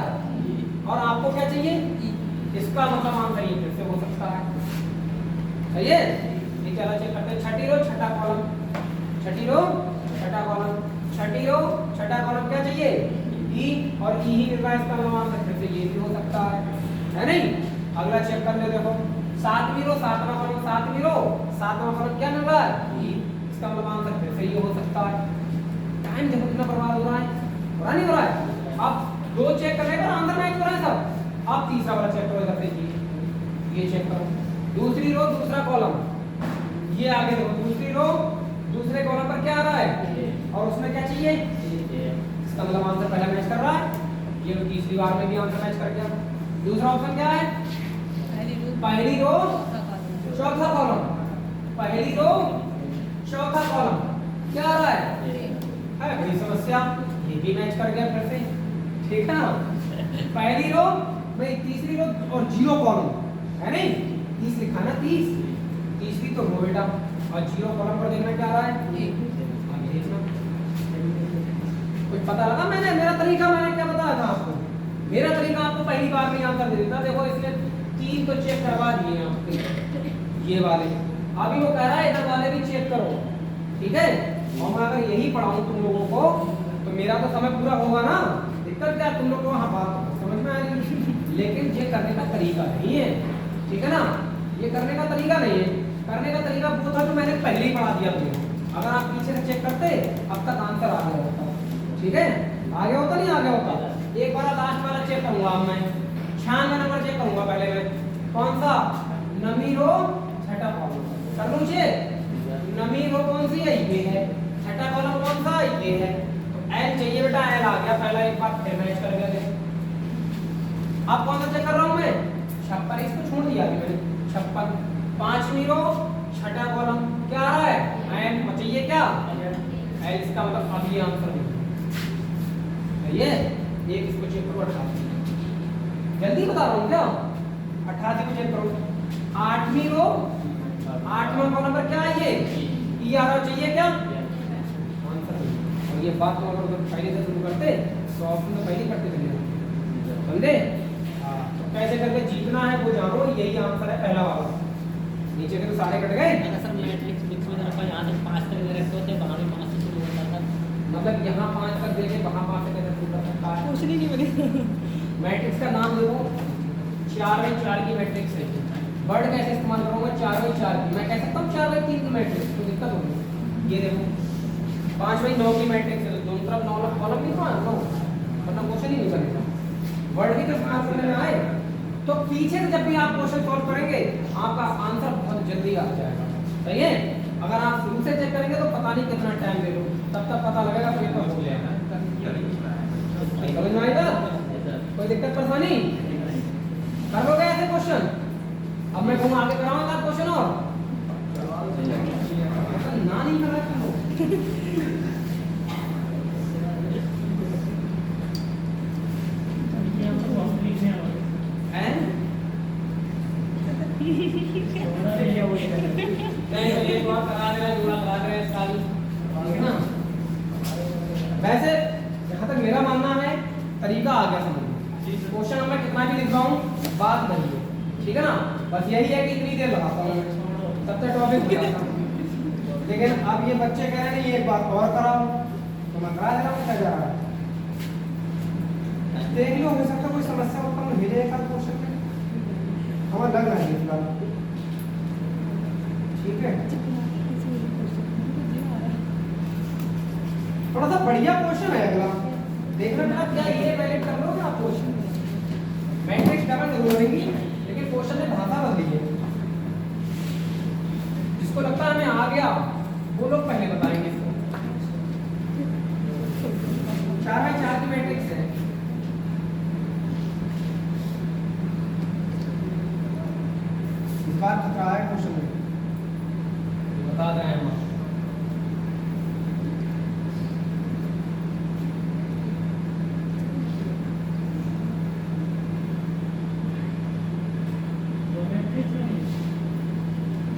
और आपको क्या चाहिए, इसका मतलब आंसर ये फिर से हो सकता है, सही है। ये चला चेक करते हैं। छठी रो छठा कॉलम, छठी रो छठा कॉलम, छठी रो छठा कॉलम क्या चाहिए, ई, और ई ही मिल रहा है, इसका मतलब आंसर फिर से ये भी हो सकता है नहीं। अगला चेक कर ले, देखो 7वीं रो 7वां कॉलम, 7वीं रो 7वां कॉलम क्या मिल रहा है, ई, इसका मतलब आंसर फिर से ये हो सकता है। टाइम देखो कितना बर्बाद हो रहा है, बुरा नहीं हो रहा है। अब 2 चेक करने पर आंसर मैच हो रहा है सब। अब तीसरा वाला चेक करो, इधर देखिए, ये चेक करो, दूसरी रो दूसरा कॉलम, ये आगे देखो, दूसरी रो दूसरे कॉलम पर क्या आ रहा है, और उसमें क्या चाहिए, इसका मतलब आंसर पहला मैच कर रहा है, ये तीसरी बार में भी आंसर मैच कर गया। दूसरा ऑप्शन क्या है, पहली रो चौथा कॉलम, पहली रो चौथा कॉलम क्या आ रहा है बड़ी समस्या, ये भी मैच कर गया फिर से, ठीक है ना। पहली रो भाई, तीसरी रो और जीरो कॉलम है नहीं, 30 लिखा ना, 30 तीसरी तो रो बेटा, और जीरो कॉलम पर देखना क्या आ रहा है, अभी देखना कुछ पता लगा। मैंने मेरा तरीका मैंने क्या बताया था आपको, मेरा तरीका आपको पहली बार में आंसर दे देता। देखो इसने 3 तो चेक करवा दिए आपके ये वाले, अभी वो कह रहा है इधर वाले भी चेक करो, ठीक है। और मैं अगर यही पढ़ाऊं तुम लोगों को तो मेरा तो समय पूरा होगा ना, दिक्कत क्या तुम लोग को, हाँ बात समझ में आ रही है, लेकिन ये करने का तरीका नहीं है, ठीक है ना। ये करने का तरीका नहीं है, करने का तरीका वो था जो मैंने पहले ही पढ़ा दिया तुम्हें। अगर आप पीछे से चेक करते अब तक आंसर आ गया होता, ठीक है, आ गया होता नहीं आ गया होता। एक बार लास्ट वाला चेक करूंगा अब मैं, 96 नंबर चेक करूंगा पहले मैं, कौन सा, नमी रो छठा कॉलम कर लूं चेक, नमी रो कौन सी है, ये है, छठा कॉलम कौन सा, ये है, तो एल चाहिए बेटा, एल आ गया पहला, एक बार फिर मैच कर गया। अब कौन सा चेक कर रहा हूं मैं, 56, इसको छोड़ दिया अभी मैंने, 56, पांचवी रो छठा कॉलम क्या आ रहा है, एल चाहिए क्या, एल, इसका मतलब अब ये आंसर ये एक, इसको चेक करो 88, जल्दी बता रहा हूं क्या, 88 को चेक करो, 8वीं रो 8वां कॉलम पर क्या है, ये ई आ रहा चाहिए क्या आंसर। और ये बात तो अगर पहले से शुरू करते तो ऑप्शन तो पहले करते चले समझे। हाँ, तो कैसे करके जीतना है वो जानो, यही आंसर है पहला वाला, नीचे के तो सारे कट गए। सर मैट्रिक्स मिक्स में रखा, यहाँ तक 5 तक रखते होते, वहाँ भी 5 से शुरू होता था, मतलब यहाँ 5 तक देके वहाँ 5 से कैसे शुरू कर सकता है, क्वेश्चन ही नहीं बने। मैट्रिक्स का नाम देखो, 4x4 की मैट्रिक्स है, वर्ड कैसे इस्तेमाल करूंगा, 4x4 की, मैं कह सकता हूँ 4x3 की मैट्रिक्स, तो दिक्कत होगी। ये देखो 5x9 की मैट्रिक्स है, तो दोनों तरफ 9 कॉलम भी तो है, मतलब क्वेश्चन ही नहीं बनेगा, वर्ड भी तो इस्तेमाल करने में आए। तो पीछे से जब भी आप क्वेश्चन सॉल्व करेंगे आपका आंसर बहुत जल्दी आ जाएगा, सही है। अगर आप शुरू से चेक करेंगे तो पता नहीं कितना टाइम ले लो, तब तक पता लगेगा पेपर हो जाएगा। समझ में आएगा, कोई दिक्कत परेशानी कर लोगे ऐसे क्वेश्चन। अब मैं कहूँ आगे कराऊंगा क्वेश्चन, और ना नहीं कर रहा नहीं, तो ये बात करा दे रहा है, जुड़ा करा दे रहा है साल, ठीक है ना। वैसे जहाँ तक मेरा मानना है तरीका आ गया समझ, क्वेश्चन मैं कितना भी लिख रहा हूँ बात नहीं है, ठीक है ना। बस यही है कि इतनी देर लगाता हूँ तब तक टॉपिक हो जाता है। लेकिन अब ये बच्चे कह रहे हैं ये एक बात और कराओ, तो मैं करा दे रहा हूँ, क्या जा रहा है देख लो, हो सकता कोई समस्या उत्पन्न हो जाए कल क्वेश्चन में, हमें लग रहा है फिलहाल, ठीक है। थोड़ा सा बढ़िया क्वेश्चन है अगला, देखना बेटा क्या ये वैलिड कर लो आप क्वेश्चन, मैट्रिक्स डबल जरूर रहेगी लेकिन क्वेश्चन में भाषा बदली है। जिसको लगता है हमें आ गया वो लोग पहले बताएंगे इसको। 4x4 की मैट्रिक्स है, इस बार खतरा है क्वेश्चन में, बता रहे हैं हम।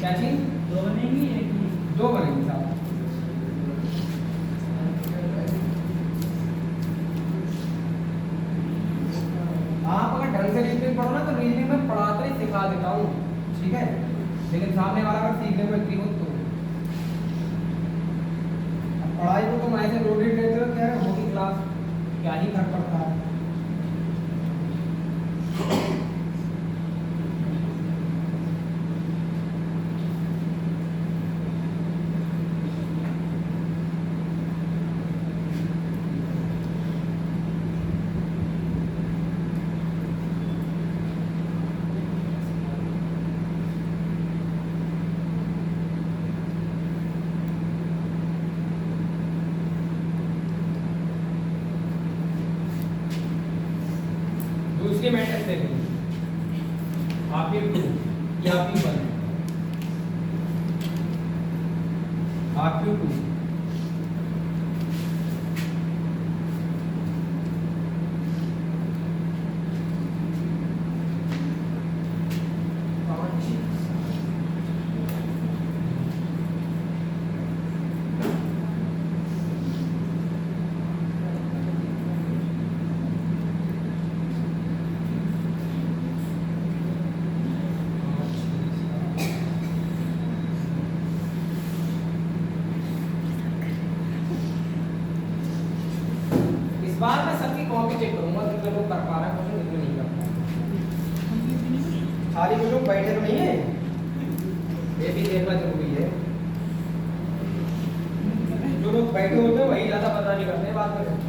क्या चीज, दो बनेंगी एक ही, दो बनेंगी साहब। आप अगर ढंग से रीजनिंग पढ़ो ना तो रीजनिंग में पढ़ाते ही सिखा देता हूँ, ठीक है। लेकिन सामने वाला अगर सीखने में एग्री हो तो पढ़ाई को तुम ऐसे लोडेड देते हो, क्या होगी क्लास, क्या ही फर्क पड़ता है। आपकी टू बार मैं सबकी कॉपी चेक करूंगा जितने लोग कर पा रहे हैं क्वेश्चन कितने नहीं कर पा रहे। सारी वो लोग बैठे तो नहीं है, ये भी देखना जरूरी है। जो लोग बैठे होते हैं वही ज्यादा पता नहीं करते बात करें।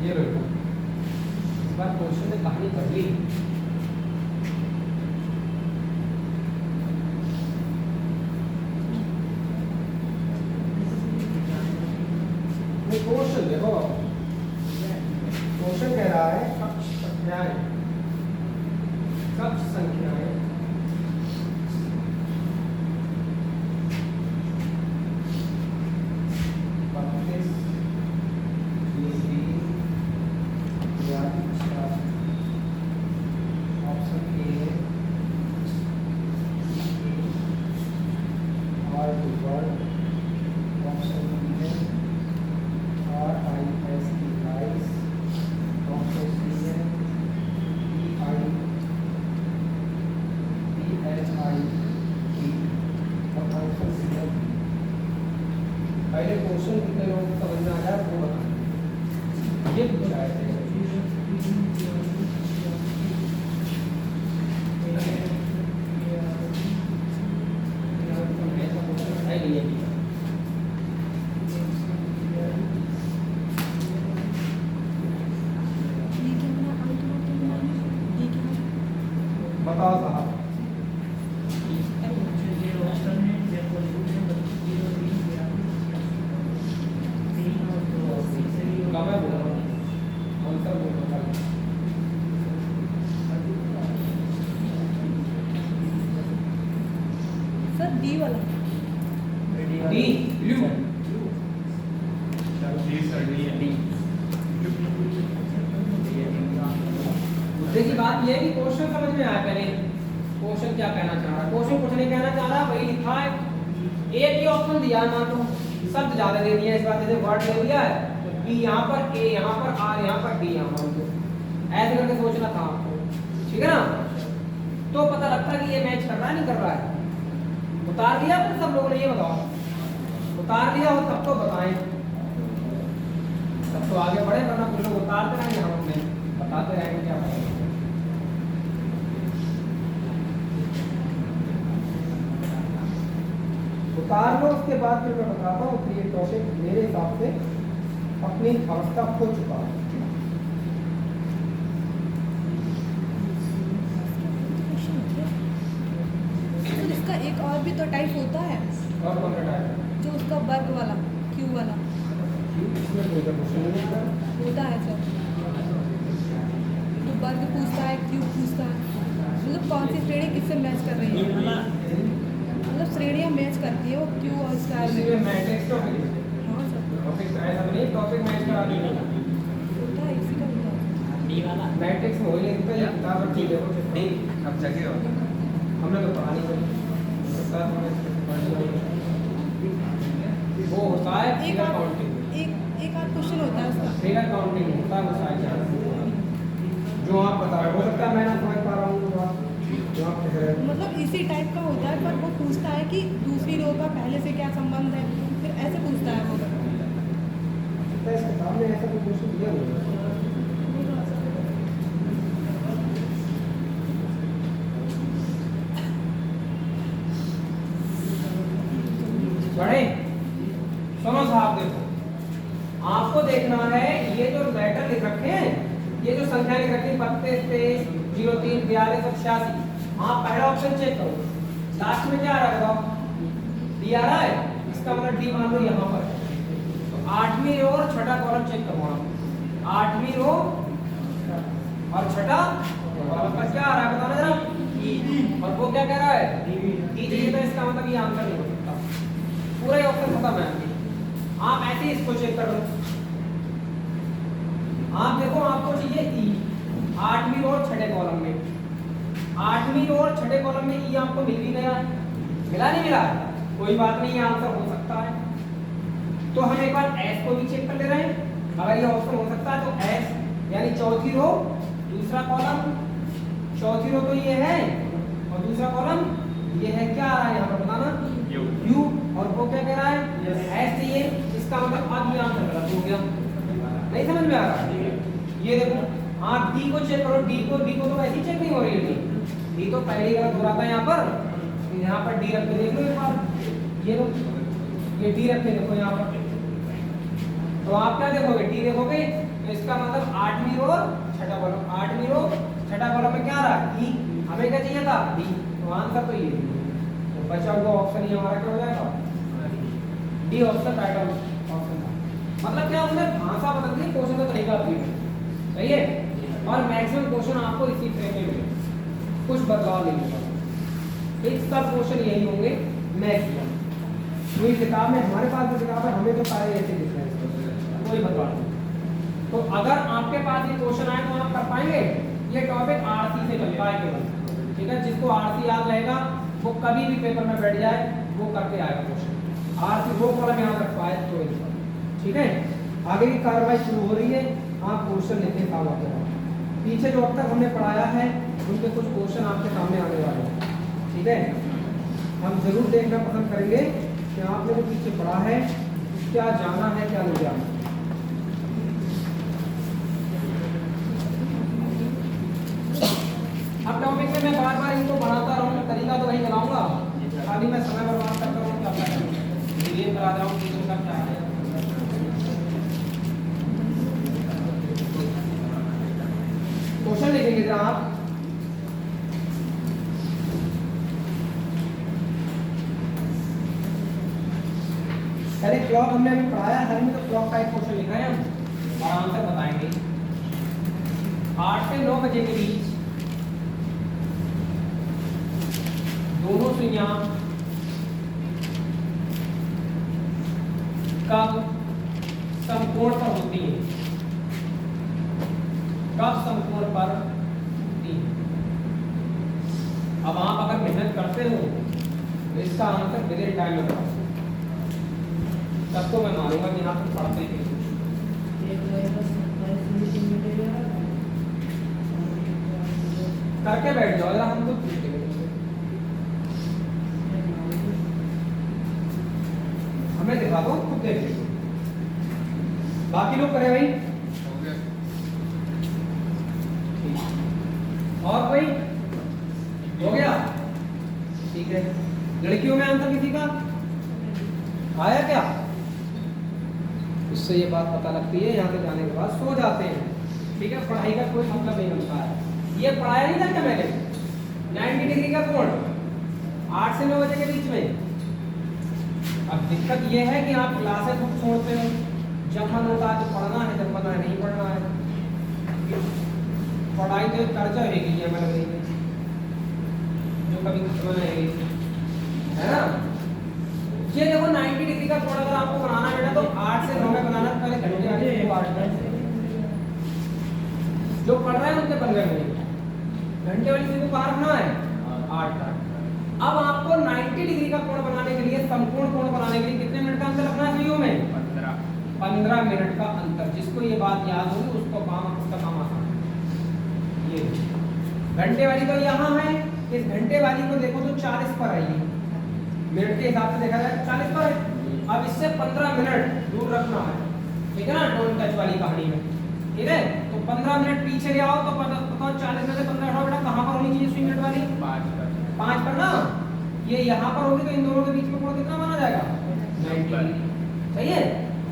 ये लो इस बार क्वेश्चन ने कहानी पढ़ ली। क्वेश्चन देखो, क्वेश्चन कह रहा है कक्ष संख्याएं, कक्ष संख्याएं पहले क्वेश्चन कितने लोगों को समझ में आया वो बताएं। ये पूछा है बताओ साहब। सर डी वाला डी ब्लू मुद्दे की बात ये है कि क्वेश्चन समझ में आया पहले क्वेश्चन क्या कहना चाह रहा है। क्वेश्चन कुछ नहीं कहना चाह रहा, वही लिखा है। एक ही ऑप्शन दिया है, मान लो शब्द ज्यादा दे दिया है, इस बात जैसे वर्ड दे दिया है तो बी यहाँ पर, ए यहाँ पर, आर यहाँ पर, डी यहाँ पर, ऐसे करके सोचना था आपको, ठीक है ना। तो पता लगता है कि ये मैच कर रहा है नहीं कर रहा है। उतार दिया फिर सब लोगों ने, ये बताओ उतार दिया हो तब तो बताएं, तब तो आगे बढ़े, वरना कुछ लोग उतारते रहेंगे, हम अपने बताते रहेंगे क्या बताएं। उतार लो, उसके बाद फिर मैं बताता हूँ कि ये टॉपिक मेरे हिसाब से अपनी अवस्था खो चुका है। तो इसका एक और भी तो टाइप होता है, और कौन सा टाइप? जो उसका वर्ग वाला क्यू वाला इसमें कोई का क्वेश्चन नहीं है। होता है सर। तो वर्ग पूछता है, क्यू पूछता है, मतलब कौन सी श्रेणी किससे मैच कर रही है, मतलब श्रेणियाँ मैच करती है वो क्यू और स्टार इसी में। में मैट्रिक्स टॉपिक, हाँ सर, टॉपिक ऐसा नहीं, टॉपिक मैच करा दी होता है, इसी का होता है। डी वाला मैट्रिक्स में वही लिखता है किताब और ठीक है वो नहीं, अब जगह होगा हमने तो पढ़ा नहीं करी वो होता है एक फिगर और काउंटिंग। एक और क्वेश्चन होता है उसका, फिगर काउंटिंग होता है वो साइड जो आप बता रहे हो सकता है मैं ना समझ पा रहा हूँ जो आप कह रहे हो। मतलब इसी टाइप का होता है, पर वो पूछता है कि दूसरी रो का पहले से क्या संबंध है, फिर ऐसे पूछता है वो। तो इस किताब में ऐसा कोई क्वेश्चन दिया नहीं है। बड़े सुनो साहब, देखो आपको देखना है ये जो लिख रखे हैं, ये जो संख्या लिख रखी है 32, 23, 03, 42 और 86, हाँ पहला ऑप्शन चेक करो, लास्ट में क्या आ रहा है बताओ, डी आ रहा है, इसका मतलब डी मान लो यहाँ पर है। तो 8वीं रो और छठा कॉलम चेक करो आप, 8वीं रो और छठा कॉलम पर क्या आ रहा है बताना जरा, और वो क्या कह रहा है, डी चाहिए, तो इसका मतलब ये आंसर नहीं हो सकता, पूरा ही ऑप्शन खत्म है। आप ऐसे ही इसको चेक कर लो, आप देखो आपको चाहिए ई, 8वीं रो और छठे कॉलम में, 8वीं रो और छठे कॉलम में ई आपको मिल भी गया, मिला नहीं मिला, कोई बात नहीं, ये आंसर हो सकता है। तो हम एक बार एस को भी चेक कर ले रहे हैं, अगर ये ऑप्शन हो सकता है तो एस यानी चौथी रो दूसरा कॉलम, चौथी रो तो ये है और दूसरा कॉलम ये है, क्या आ रहा है यहाँ पर बताना, यू, और वो क्या कह रहा है, एस चाहिए, इसका मतलब अब ये आंसर गलत हो गया, नहीं समझ में आ रहा है। ये देखो आप डी को चेक करो, डी को तो वैसे ही चेक नहीं हो रही है, डी तो पहले ही गलत हो रहा था यहाँ पर डी रख के देख लो एक बार, ये लो ये डी रख के देखो यहाँ पर, तो आप क्या देखोगे, डी देखोगे, तो इसका मतलब 8वीं रो छठा कॉलम, 8वीं रो छठा कॉलम में क्या आ रहा है, ई, हमें क्या चाहिए था, डी, तो आंसर तो ये, तो बचा हुआ ऑप्शन ही हमारा क्या हो जाएगा, डी ऑप्शन राइट ऑप्शन था। मतलब क्या उसने भाषा बदल दी, क्वेश्चन का तरीका अपनी सही है, और मैक्सिमम क्वेश्चन आपको इसी फ्रेम में मिले, कुछ बदलाव नहीं होगा, एक सब क्वेश्चन यही होंगे मैक्सिमम। पूरी किताब में हमारे पास जो किताब है हमें तो सारे ऐसे दिख रहे हैं, कोई बदलाव नहीं। तो अगर आपके पास ये क्वेश्चन आए तो आप कर पाएंगे, ये टॉपिक आरसी से चलता है केवल, ठीक है, जिसको आरसी याद रहेगा वो कभी भी पेपर में बैठ जाए वो करके आएगा क्वेश्चन, आरसी वो कॉलम याद रख पाए तो, ठीक है। आगे की कार्रवाई शुरू हो रही है, आप क्वेश्चन लेते काम आते हैं, पीछे जो अब तक हमने पढ़ाया है उनके कुछ क्वेश्चन आपके सामने आने वाले हैं, ठीक है। हम जरूर देखना पसंद करेंगे कि आपने जो पीछे पढ़ा है क्या जाना है क्या नहीं जाना। अब टॉपिक में मैं बार बार इनको बढ़ाता रहूँ, तरीका तो वही चलाऊंगा, खाली मैं समय बर्बाद करता हूँ, क्या डिलीट करा रहा हूँ चीजों का क्या है। क्वेश्चन लिखेंगे जरा आप, पहले क्लॉक हमने अभी पढ़ाया है, तो क्लॉक का एक क्वेश्चन लिखा है हम और आंसर बताएंगे। 8 से 9 बजे के बीच दोनों सुइयां कब समकोण पर होती हैं, कब समकोण पर होती हैं। अब आप अगर मेहनत करते हो तो इसका आंसर विद इन टाइम में बताओ, तब तो मैं मानूंगा कि यहाँ पर पढ़ते हैं। करके बैठ जाओ जरा, हम तो पूछते हैं, हमें दिखा दो, खुद देख लो, बाकी लोग करें भाई। और कोई हो गया, ठीक है। लड़कियों में आंसर किसी का आया क्या, उससे ये बात पता लगती है, यहाँ से जाने के बाद सो जाते हैं, ठीक है। पढ़ाई का कोई मतलब नहीं बनता है, ये पढ़ाया नहीं था क्या मैंने, 90 डिग्री का कोण 8 से 9 बजे के बीच में। अब दिक्कत ये है कि आप क्लासेस बुक छोड़ते हो, जब मन होता है तो पढ़ना है, जब मन है नहीं पढ़ना है। पढ़ाई तो कर्जा है कि जो कभी खत्म नहीं है ना। ये देखो 90 डिग्री का कोण अगर आपको बनाना है बेटा तो 8 से 9 में बनाना, पहले घंटे आगे जो पढ़ रहे हैं उनके 15 मिनट, घंटे वाली चीज को बाहर रखना है 8 का। अब आपको 90 डिग्री का कोण बनाने के लिए, समकोण कोण बनाने के लिए कितने मिनट का अंतर रखना है सुइयों में, 15 मिनट का अंतर। जिसको ये बात याद होगी उसको उसका काम आसान है। ये घंटे वाली तो यहाँ है, इस घंटे वाली को देखो तो 40 पर आई है, मिनट के हिसाब से देखा जाए 40 पर है। अब इससे 15 मिनट दूर रखना है, ठीक है ना, डोंट टच वाली कहानी में, ठीक है। तो 15 मिनट पीछे ले आओ तो 40 में से 15 हटाओ बेटा, कहाँ पर होनी चाहिए सुई मिनट वाली, 5 पर ना। ये यहाँ पर होगी तो इन दोनों के बीच में कोण कितना माना जाएगा, 90 सही है।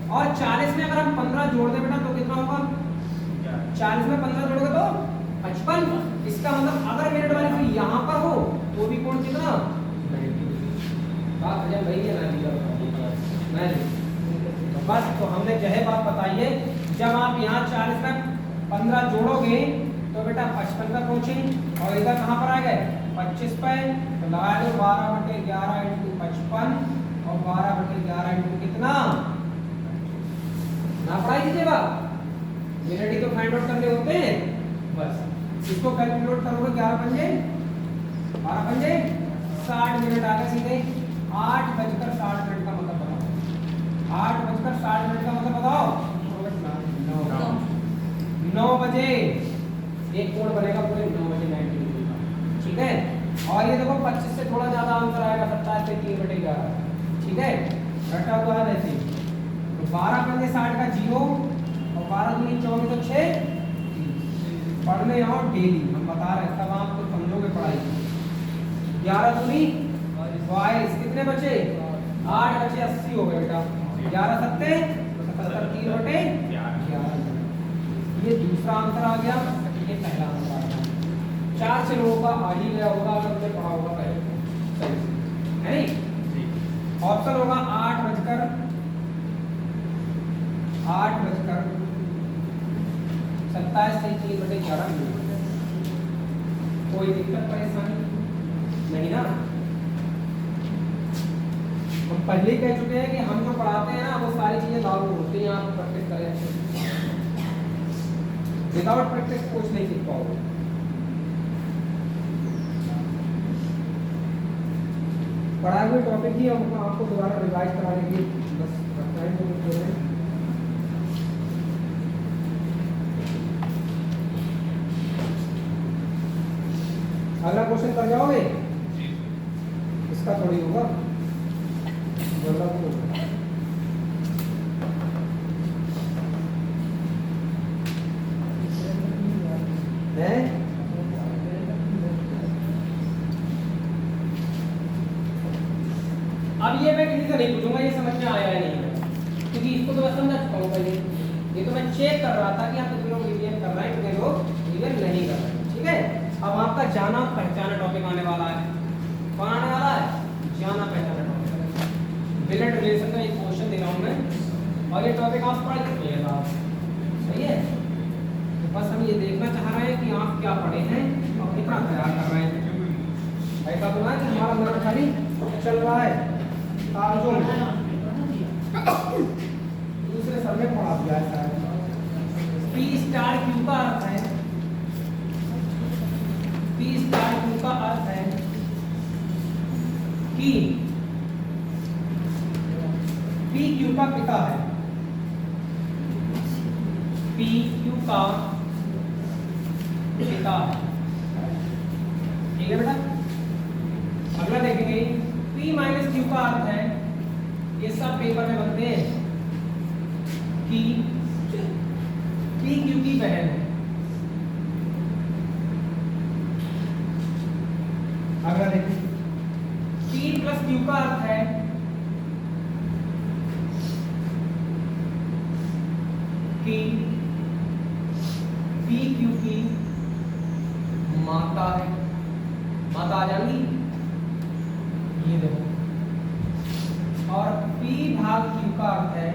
और 40 में अगर हम 15 जोड़ दें बेटा तो कितना होगा, 40 में 15 जोड़ोगे तो 55। इसका मतलब अगर मिनट वाली सुई यहाँ पर हो तो भी कोण कितना 90। बात जब भाई है ना तो बस तो हमने यह बात बताई है, जब आप यहाँ 40 में 15 जोड़ोगे तो बेटा 55 पर पहुंचे और इधर कहाँ पर आ गए 25 पे, तो लगा दो 12/11 इंटू 55 और 12/11 इंटू कितना ना पढ़ाई दीजिएगा, मिनट ही तो फाइंड आउट करने होते हैं। बस इसको कैलकुलेट करोगे 11 पंजे 12 पंजे 60 मिनट आ गए सीधे। 8:60 का मतलब बताओ, 8:60 का मतलब बताओ 9 बजे एक कोण बनेगा पूरे 9 बजे 90 डिग्री का, ठीक है। और ये देखो 25 से थोड़ा ज्यादा आंसर आएगा 27 से 3/11, ठीक है। रटा हुआ है वैसे तो 12 पंजे 60 का 0 और 12 दूनी 24 तो 6 पढ़ने आओ डेली, हम बता रहे हैं तब आप तो समझोगे पढ़ाई। 11 दूनी 22 कितने बचे 8 बचे 80 हो गए बेटा। 11 सत्ते 77 3/11 ये दूसरा आंसर आ गया, ये पहला आंसर आ गया। 4 से लोगों का आ ही गया होगा अगर हमने पढ़ा होगा पहले, सही है नहीं। ऑप्शन होगा 8:27 से 3/11 कोई दिक्कत परेशानी नहीं ना। हम पहले ही कह चुके हैं कि हम जो पढ़ाते हैं ना वो सारी चीजें लागू होती हैं, आप प्रैक्टिस करें। विदाउट प्रैक्टिस कुछ नहीं सीख पाओगे। पढ़ाए हुए टॉपिक ही हम आपको दोबारा रिवाइज कराने की बस रखना है। अगला क्वेश्चन कर जाओगे, इसका थोड़ी होगा है। अब ये मैं किसी से नहीं पूछूंगा ये समझ में आया है नहीं, क्योंकि इसको तो मैं समझ चुका हूँ पहले। ये तो मैं चेक कर रहा था कि आप कितने लोग रिवीजन कर रहे हैं, कितने लोग रिवीजन नहीं कर रहे हैं, ठीक है। अब आपका जाना पहचाना टॉपिक आने वाला है। कौन आने वाला है? जाना पहचाना टॉपिक। ब्लड रिलेशन का एक क्वेश्चन दे रहा हूँ मैं, और ये टॉपिक आप पढ़ चुके हैं आप, सही है। तो बस हम ये देखना चाह रहे हैं कि आप क्या पढ़े हैं और कितना तैयार कर रहे हैं। ऐसा तो है कि हमारा मन खाली चल रहा है कागजों में, दूसरे सर में पढ़ा दिया है। P स्टार Q का अर्थ है, P स्टार Q का अर्थ है कि P Q का पिता है, P Q का पिता है, ठीक है बेटा। अगला देखेंगे P माइनस Q का अर्थ है, ये सब पेपर में बनते हैं कि P Q की बहन है। अगला देखिए P प्लस Q का अर्थ है कि P Q की माता है। माता आ जाएगी ये देखो। और P भाग Q का अर्थ है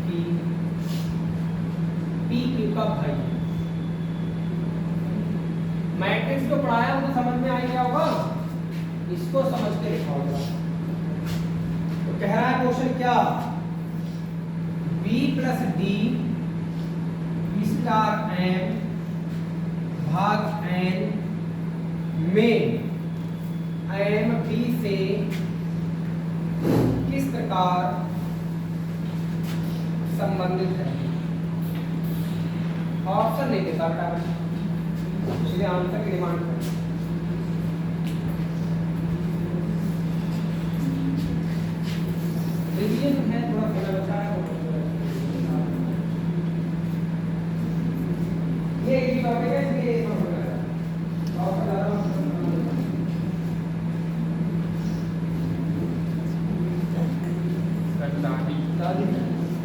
कि P Q का भाई। मैट्रिक्स को पढ़ाया वो तो समझ में आ गया होगा, इसको समझ के लिखा होगा। तो कह रहा है क्वेश्चन क्या, B plus D star M भाग N में M B से किस प्रकार संबंधित है। ऑप्शन नहीं देता बेटा, इसलिए आंसर की डिमांड कर। रिवीजन है थोड़ा थोड़ा बचा है, ये एक टॉपिक है इसलिए एक नंबर है और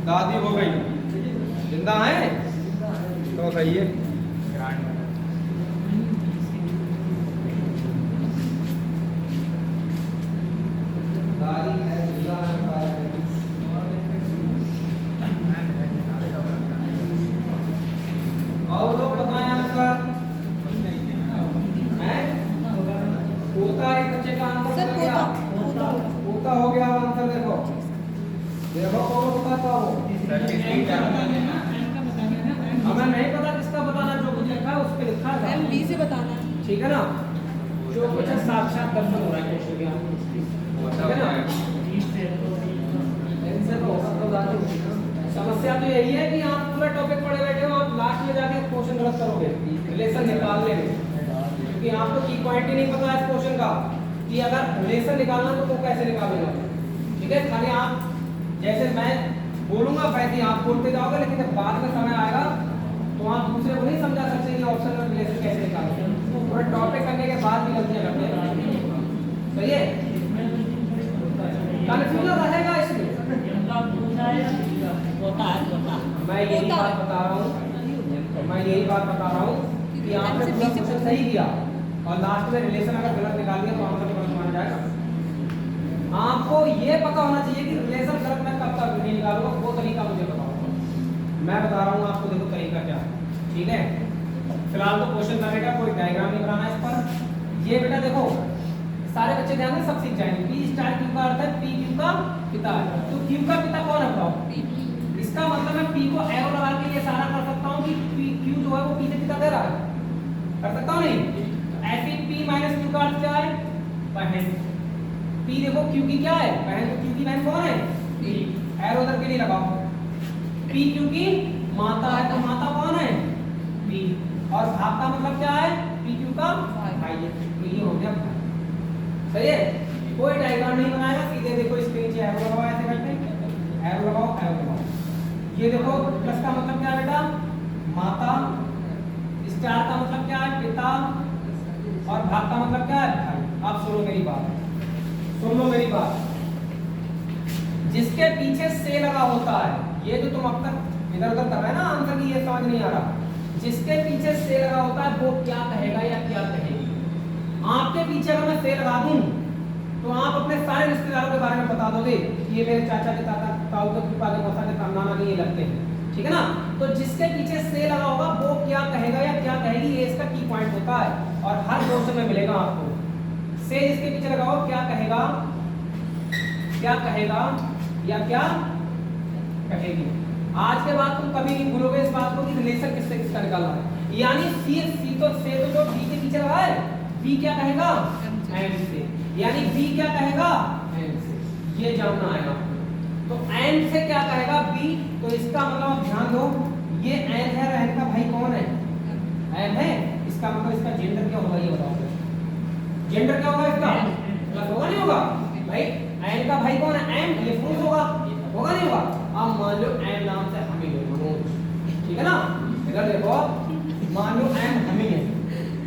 दादी हो गई। जिंदा है तो सही है। और लोग बताएं आंसर हैं? पोता एक बच्चे का आंसर सर हो गया। पोता पोता हो गया आंसर। देखो देखो कौन होता था वो। हमें नहीं पता किसका बताना, जो कुछ लिखा है उस पे लिखा है। एम बी से बताना है। ठीक है ना, जो कुछ है साक्षात दर्शन हो रहा है क्वेश्चन का, ठीक है ना। इनसे तो होगा तो बात है। समस्या तो यही है कि आप पूरा टॉपिक पढ़े बैठे हो, आप लास्ट में जाके क्वेश्चन गलत करोगे रिलेशन निकालने में, क्योंकि आपको की पॉइंट ही नहीं पता है इस क्वेश्चन का कि अगर रिलेशन निकालना तो वो कैसे निकालेगा। ठीक है, खाली आप जैसे मैं बोलूंगा वैसे ही आप बोलते जाओगे, लेकिन जब बाद में समय आएगा तो आप दूसरे को नहीं समझा सकते कि ऑप्शन में रिलेशन कैसे निकालोगे। पूरा टॉपिक करने के बाद भी गलतियां करते हैं। सही है, कन्फ्यूजन रहेगा इसमें। मैं यही बात बता रहा हूँ कि आपने पूरा क्वेश्चन सही किया और लास्ट में रिलेशन अगर गलत निकाल दिया तो आंसर गलत माना जाएगा। आपको ये पता होना चाहिए कि रिलेशन गलत मैं कब तक नहीं निकालूंगा, वो तरीका मुझे बताओ। मैं बता रहा हूँ आपको, देखो तरीका क्या है। ठीक है, फिलहाल तो क्वेश्चन करेगा, कोई डायग्राम नहीं बनाना इस पर। ये बेटा देखो, सारे बच्चे ध्यान में सब सीख जाएंगे। पी स्टार क्यू का अर्थ है पी क्यू का पिता है। तो क्यू का पिता कौन है बताओ? इसका मतलब मैं पी को एरो लगा के ये सारा कर सकता हूँ कि पी क्यू जो है वो पी से पिता दे रहा है, कर सकता हूँ नहीं? ऐसे पी माइनस क्यू का अर्थ क्या है? बहन। पी देखो क्यू की क्या है? बहन। तो क्यू की बहन कौन है? पी। एरो उधर के लिए लगाओ। पी क्यू की माता है, तो माता कौन है? पी। और भाग का मतलब क्या है? पी क्यू का भाई है। तो ये हो गया भाई। सही है, कोई डायग्राम नहीं बनाएगा, सीधे देखो इसके नीचे एरो लगाओ, ऐसे करते हैं, एरो लगाओ, एरो लगाओ। ये देखो प्लस का मतलब क्या है बेटा? माता। स्टार का मतलब क्या है? पिता। और भाग का मतलब क्या है? भाई। अब सुनो मेरी बात, सुन लो मेरी बात। जिसके पीछे से लगा होता है, ये जो तुम अब तक इधर उधर कर रहे हैं ना आंसर की, ये समझ नहीं आ रहा। जिसके पीछे से लगा होता है वो क्या कहेगा या क्या कहेगी? आपके पीछे अगर मैं से लगा दूं तो आप अपने सारे रिश्तेदारों के बारे में बता दोगे कि ये मेरे चाचा के ताता ताऊ के फूफा के मौसा के नाना के ये लगते हैं। ठीक है ना, तो जिसके पीछे से लगा होगा वो क्या कहेगा या क्या कहेगी, ये इसका की पॉइंट होता है और हर क्वेश्चन में मिलेगा आपको। से जिसके पीछे लगा हो क्या कहेगा, क्या कहेगा या क्या कहेगी। आज के बाद तुम कभी नहीं भूलोगे इस बात को कि रिलेशन किससे किसका निकाला है। यानी सी तो से तो जो बी के पीछे लगा है, बी क्या कहेगा? एम से। यानी बी क्या कहेगा? एम से। ये जानना है आपको। तो एम से क्या कहेगा? बी। तो इसका मतलब आप ध्यान दो, ये एन है, एन का भाई कौन है? एम है। इसका मतलब इसका जेंडर क्या होगा ये बताओ। जेंडर क्या होगा इसका? प्लस होगा नहीं होगा? भाई एन का भाई कौन है? एम। ये पुरुष होगा नहीं होगा? अब मान लो एम नाम से हमिंग है, मनोज। ठीक है ना, इधर देखो, मान लो एम हमिंग है।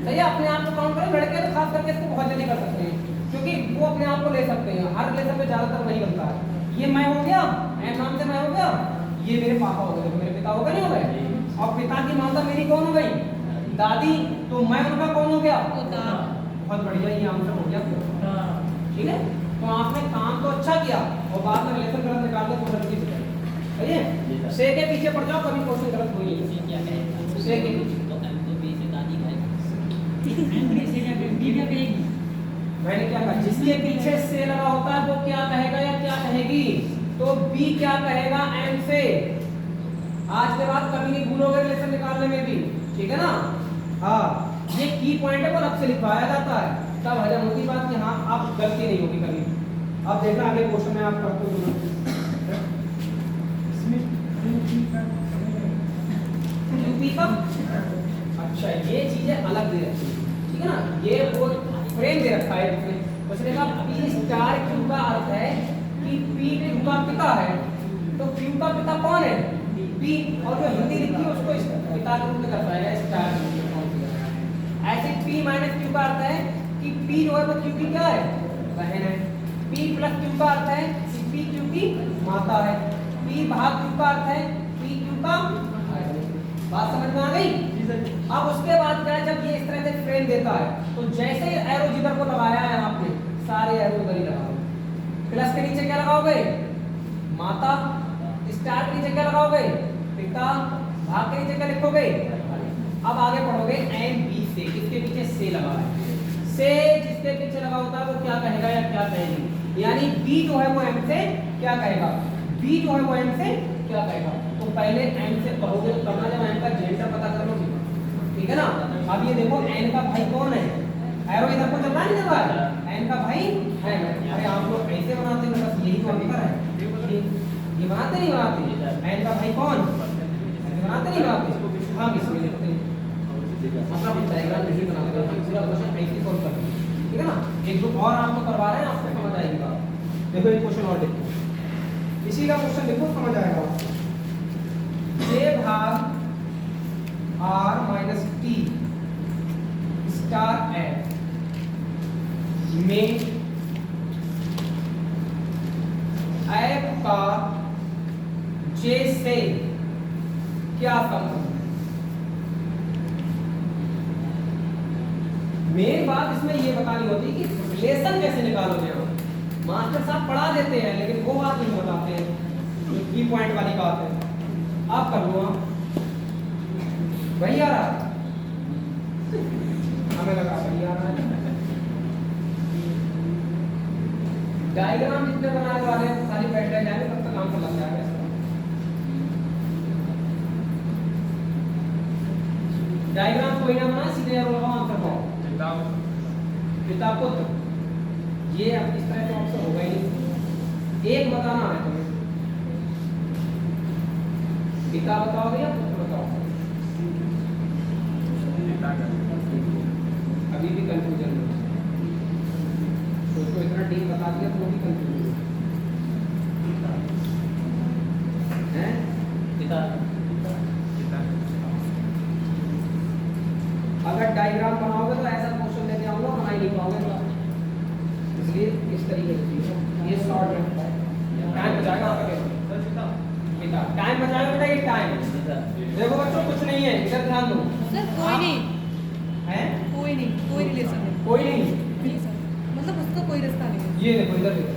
सही है, अपने आप को काउंट करें। लड़के तो खास करके इसको बहुत जल्दी कर सकते हैं क्योंकि वो अपने आप को ले सकते हैं। हर रिलेशन में ज्यादातर वही बनता है। ये मैं हो गया, एम नाम से मैं हो गया, ये मेरे पापा हो गए, मेरे पिता हो गए नहीं हो गए? और पिता की माता मेरी कौन हो गई? दादी। तो मैं उनका कौन हो गया? बहुत बढ़िया, ये आंसर हो गया। ठीक है, तो आपने काम तो अच्छा किया और बाद में रिलेशन गलत निकाल दिया तो गलती से। सही है, से के पीछे पड़ जाओ, कभी क्वेश्चन गलत हो नहीं। क्या कहेगा? से के पीछे तो एम तो बी से दादी कहेगा। एम बी से क्या कहेगी? मैंने क्या कहा? जिसके पीछे से लगा होता है वो क्या कहेगा या क्या कहेगी? तो बी क्या कहेगा? एम से। आज के बाद कभी नहीं भूलोगे रिलेशन निकालने में भी। ठीक है ना? हाँ, ये की पॉइंट है, वो अलग से लिखवाया जाता है, तब हजम होती बात कि हाँ आप गलती नहीं होगी कभी। अब देखना अगले क्वेश्चन में आप करते हो। यूपी का अच्छा, ये चीजें अलग दे रखी है। ठीक है ना, ये वो फ्रेम दे रखा है इसमें। उसने कहा पी स्टार क्यू का अर्थ है कि पी क्यू का पिता है। तो क्यू का पिता कौन है? पी। और जो हिंदी लिखी है उसको पिता के रूप में करता है स्टार। ऐसे पी माइनस क्यू का अर्थ है कि पी जो है वो क्यू की क्या है? बहन है। पी प्लस क्यू का अर्थ है कि पी क्यू की माता है। पी भाग क्यू का अर्थ है पी क्यू का बात समझ में आ गई? जी सर। अब उसके बाद क्या है, जब ये इस तरह से फ्रेम देता है तो जैसे ही एरो जिधर को लगाया है आपने, सारे एरो उधर ही लगाओ। प्लस के नीचे क्या लगाओगे? माता। स्टार के नीचे क्या लगाओगे? पिता। भाग के नीचे क्या लिखोगे? अब आगे पढ़ोगे एम बी से, किसके पीछे से लगा है, से जिसके पीछे लगा होता है वो क्या कहेगा या क्या कहेगी, यानी बी जो है वो एम से क्या कहेगा, बी जो है वो एम से क्या कहेगा। तो पहले एम से पढ़ोगे तो करना, जब एम का जेंडर पता कर लोगे, ठीक है ना। अब ये देखो एन का भाई कौन है, एरो इधर को चल रहा नहीं चल रहा है, एन का भाई है। अरे आप लोग ऐसे बनाते हैं, बस यही तो अंतर है, ये बनाते नहीं बनाते, एन का भाई कौन बनाते नहीं बनाते, हम इसमें लिखते हैं, मतलब हम डायग्राम नहीं बनाते, हम पूरा क्वेश्चन ऐसे सॉल्व करते हैं, ठीक है ना। एक दो और आपको करवा रहे हैं, आपको समझ आएगी बात। देखो एक क्वेश्चन और देखो, इसी का क्वेश्चन देखो, समझ आएगा आपको। जे भाग R minus T star F में एफ का जे से क्या संबंध है। मेन बात इसमें ये बतानी होती कि रिलेशन कैसे निकालोगे आप, मास्टर साहब पढ़ा देते हैं लेकिन वो बात नहीं बताते हैं, की पॉइंट वाली बात है। आप कर लो, वही आ रहा है, हमें लगा वही आ रहा है। डायग्राम जितने बनाने वाले हैं सारी बैठ जाएंगे, तब तक काम लग जाएगा। डायग्राम कोई ना बना, सीधे एरो लगाओ, आंसर पाओ। पिता पुत्र, ये अब इस तरह से ऑप्शन होगा ही नहीं, एक बताना है तुम्हें, पिता बताओगे या पुत्र बताओगे, अभी भी कंफ्यूजन है, तो उसको इतना डीप बता दिया तो भी कंफ्यूजन है। पिता अगर डायग्राम बनाओगे तो ऐसा क्वेश्चन लेके आऊंगा, बना ही नहीं पाओगे, इसलिए इस तरीके से ये शॉर्ट रहता है, टाइम बचाएगा आपका, बेटा टाइम बचाएगा बेटा, ये टाइम। देखो बच्चों कुछ नहीं है, इधर ध्यान दो सर कोई नहीं है, कोई नहीं, कोई रिलेशन नहीं, कोई नहीं, नहीं सर, मतलब उसका कोई रिश्ता नहीं है। ये देखो इधर देखो,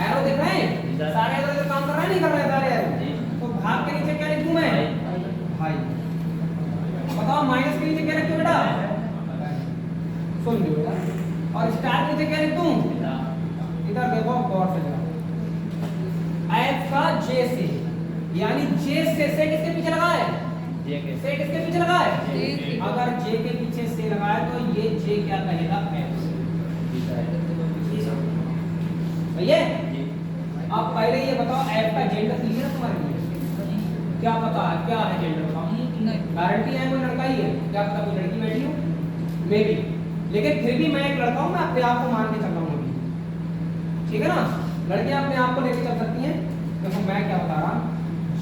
एरो देख रहे हैं, सारे इधर इधर काम कर रहा है नहीं कर रहा है सारे एरो, तो भाग के नीचे क्या लिखूं मैं, भाई। बताओ माइनस के नीचे क्या लिखूं बेटा, सुन लो बेटा, और स्टार के नीचे क्या लिखूं, इधर देखो गौर से जरा, एफ का जे से, यानी जे से किसके पीछे लगा है, जे के से किसके पीछे लगा है, जे के। अगर जे के पीछे से लगा है तो ये जे क्या कहेगा, एफ। भैया आप पहले ये बताओ एफ का जेंडर क्लियर है तुम्हारे लिए, क्या पता है क्या है जेंडर, बताओ। नहीं, गारंटी है कोई लड़का ही है, क्या पता कोई लड़की बैठी हो, मे भी, लेकिन फिर भी मैं एक लड़का हूँ, मैं अपने आप को मान के चल रहा हूँ अभी, ठीक है ना। लड़कियां अपने आप को लेके चल सकती हैं, देखो मैं क्या बता रहा हूँ,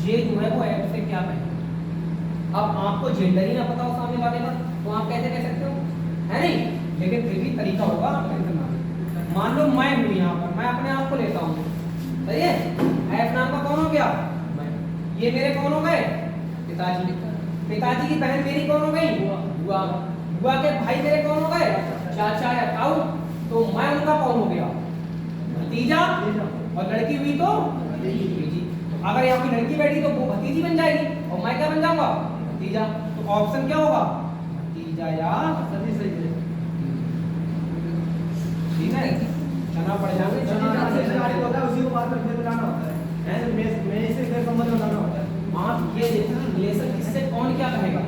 ये जो है वो एफ से क्या कहेगा। अब आपको जेंडर ही ना पता हो सामने वाले का, तो आप कैसे कह सकते हो, है नहीं, लेकिन फिर भी तरीका होगा आप टेंशन ना लें। मान लो मैं हूँ यहाँ पर, मैं अपने आप को लेता हूँ, सही है, एफ नाम का कौन हो गया, ये मेरे कौन हो गए, पिताजी, पिताजी की बहन मेरी कौन हो गई, बुआ, बुआ के भाई मेरे कौन हो गए, चाचा या ताऊ, तो मैं उनका कौन हो गया, भतीजा, और लड़की हुई तो भतीजी। अगर यहाँ की लड़की बैठी तो वो भतीजी बन जाएगी और मैं क्या बन जाऊंगा, भतीजा। तो ऑप्शन क्या होगा, भतीजा या सही सही है। ठीक है, चना पड़ जाएंगे, जहाँ से स्टार्ट होता है उसी को बात में बताना होता है, ऐसे मैं इसे फिर संबंध बताना होता है। आप ये देखना रिलेशन किससे कौन क्या कहेगा,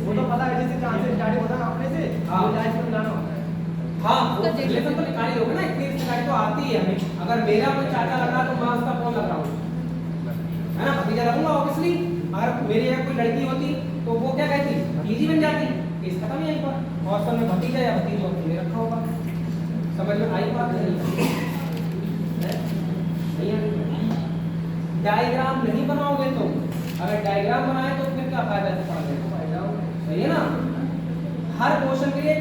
वो तो पता है, जैसे जहाँ से स्टार्ट होता है अपने से, हाँ। वो लास्ट में मिलाना होता है। हाँ वो रिलेशन तो निकाल ही होगा ना, इतनी रिश्तेदारी तो आती है हमें। अगर मेरा कोई चाचा लग रहा है तो मैं उसका कौन लग रहा हूँ, है ना, भतीजा लगूंगा ऑब्वियसली। अगर मेरे यहाँ कोई लड़की होती तो वो क्या कहती, भतीजी बन जाती, केस खत्म यहीं पर। ऑप्शन में भतीजा या भतीजी ऑप्शन में रखा होगा, समझ में आई बात नहीं, डायग्राम नहीं बनाओगे तो, अगर डायग्राम बनाए तो फिर क्या फायदा है पढ़ने, सही है ना। हर क्वेश्चन के लिए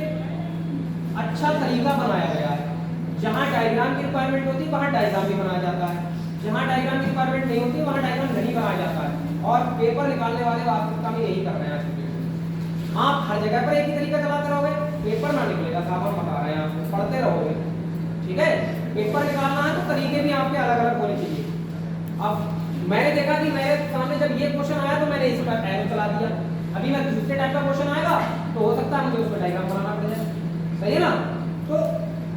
अच्छा तरीका बनाया गया है, जहाँ डायग्राम की रिक्वायरमेंट होती है वहाँ डायग्राम भी बनाया जाता है, जहाँ डायग्राम की रिक्वायरमेंट नहीं होती वहाँ डायग्राम नहीं बनाया जाता है। और पेपर निकालने वाले वास्तविकता में यही कर रहे हैं। आप हर जगह पर एक ही तरीका चलाते रहोगे, पेपर ना निकलेगा, साहब हम बता रहे हैं आपको, पढ़ते रहोगे, ठीक है। पेपर निकालना है तो तरीके भी आपके अलग अलग होने चाहिए। अब मैंने देखा कि मेरे सामने जब ये क्वेश्चन आया तो मैंने इस पर एरो चला दिया, अभी मैं दूसरे टाइप का क्वेश्चन आएगा तो हो सकता है मुझे उस पर डायग्राम बनाना पड़ जाए, सही है ना। तो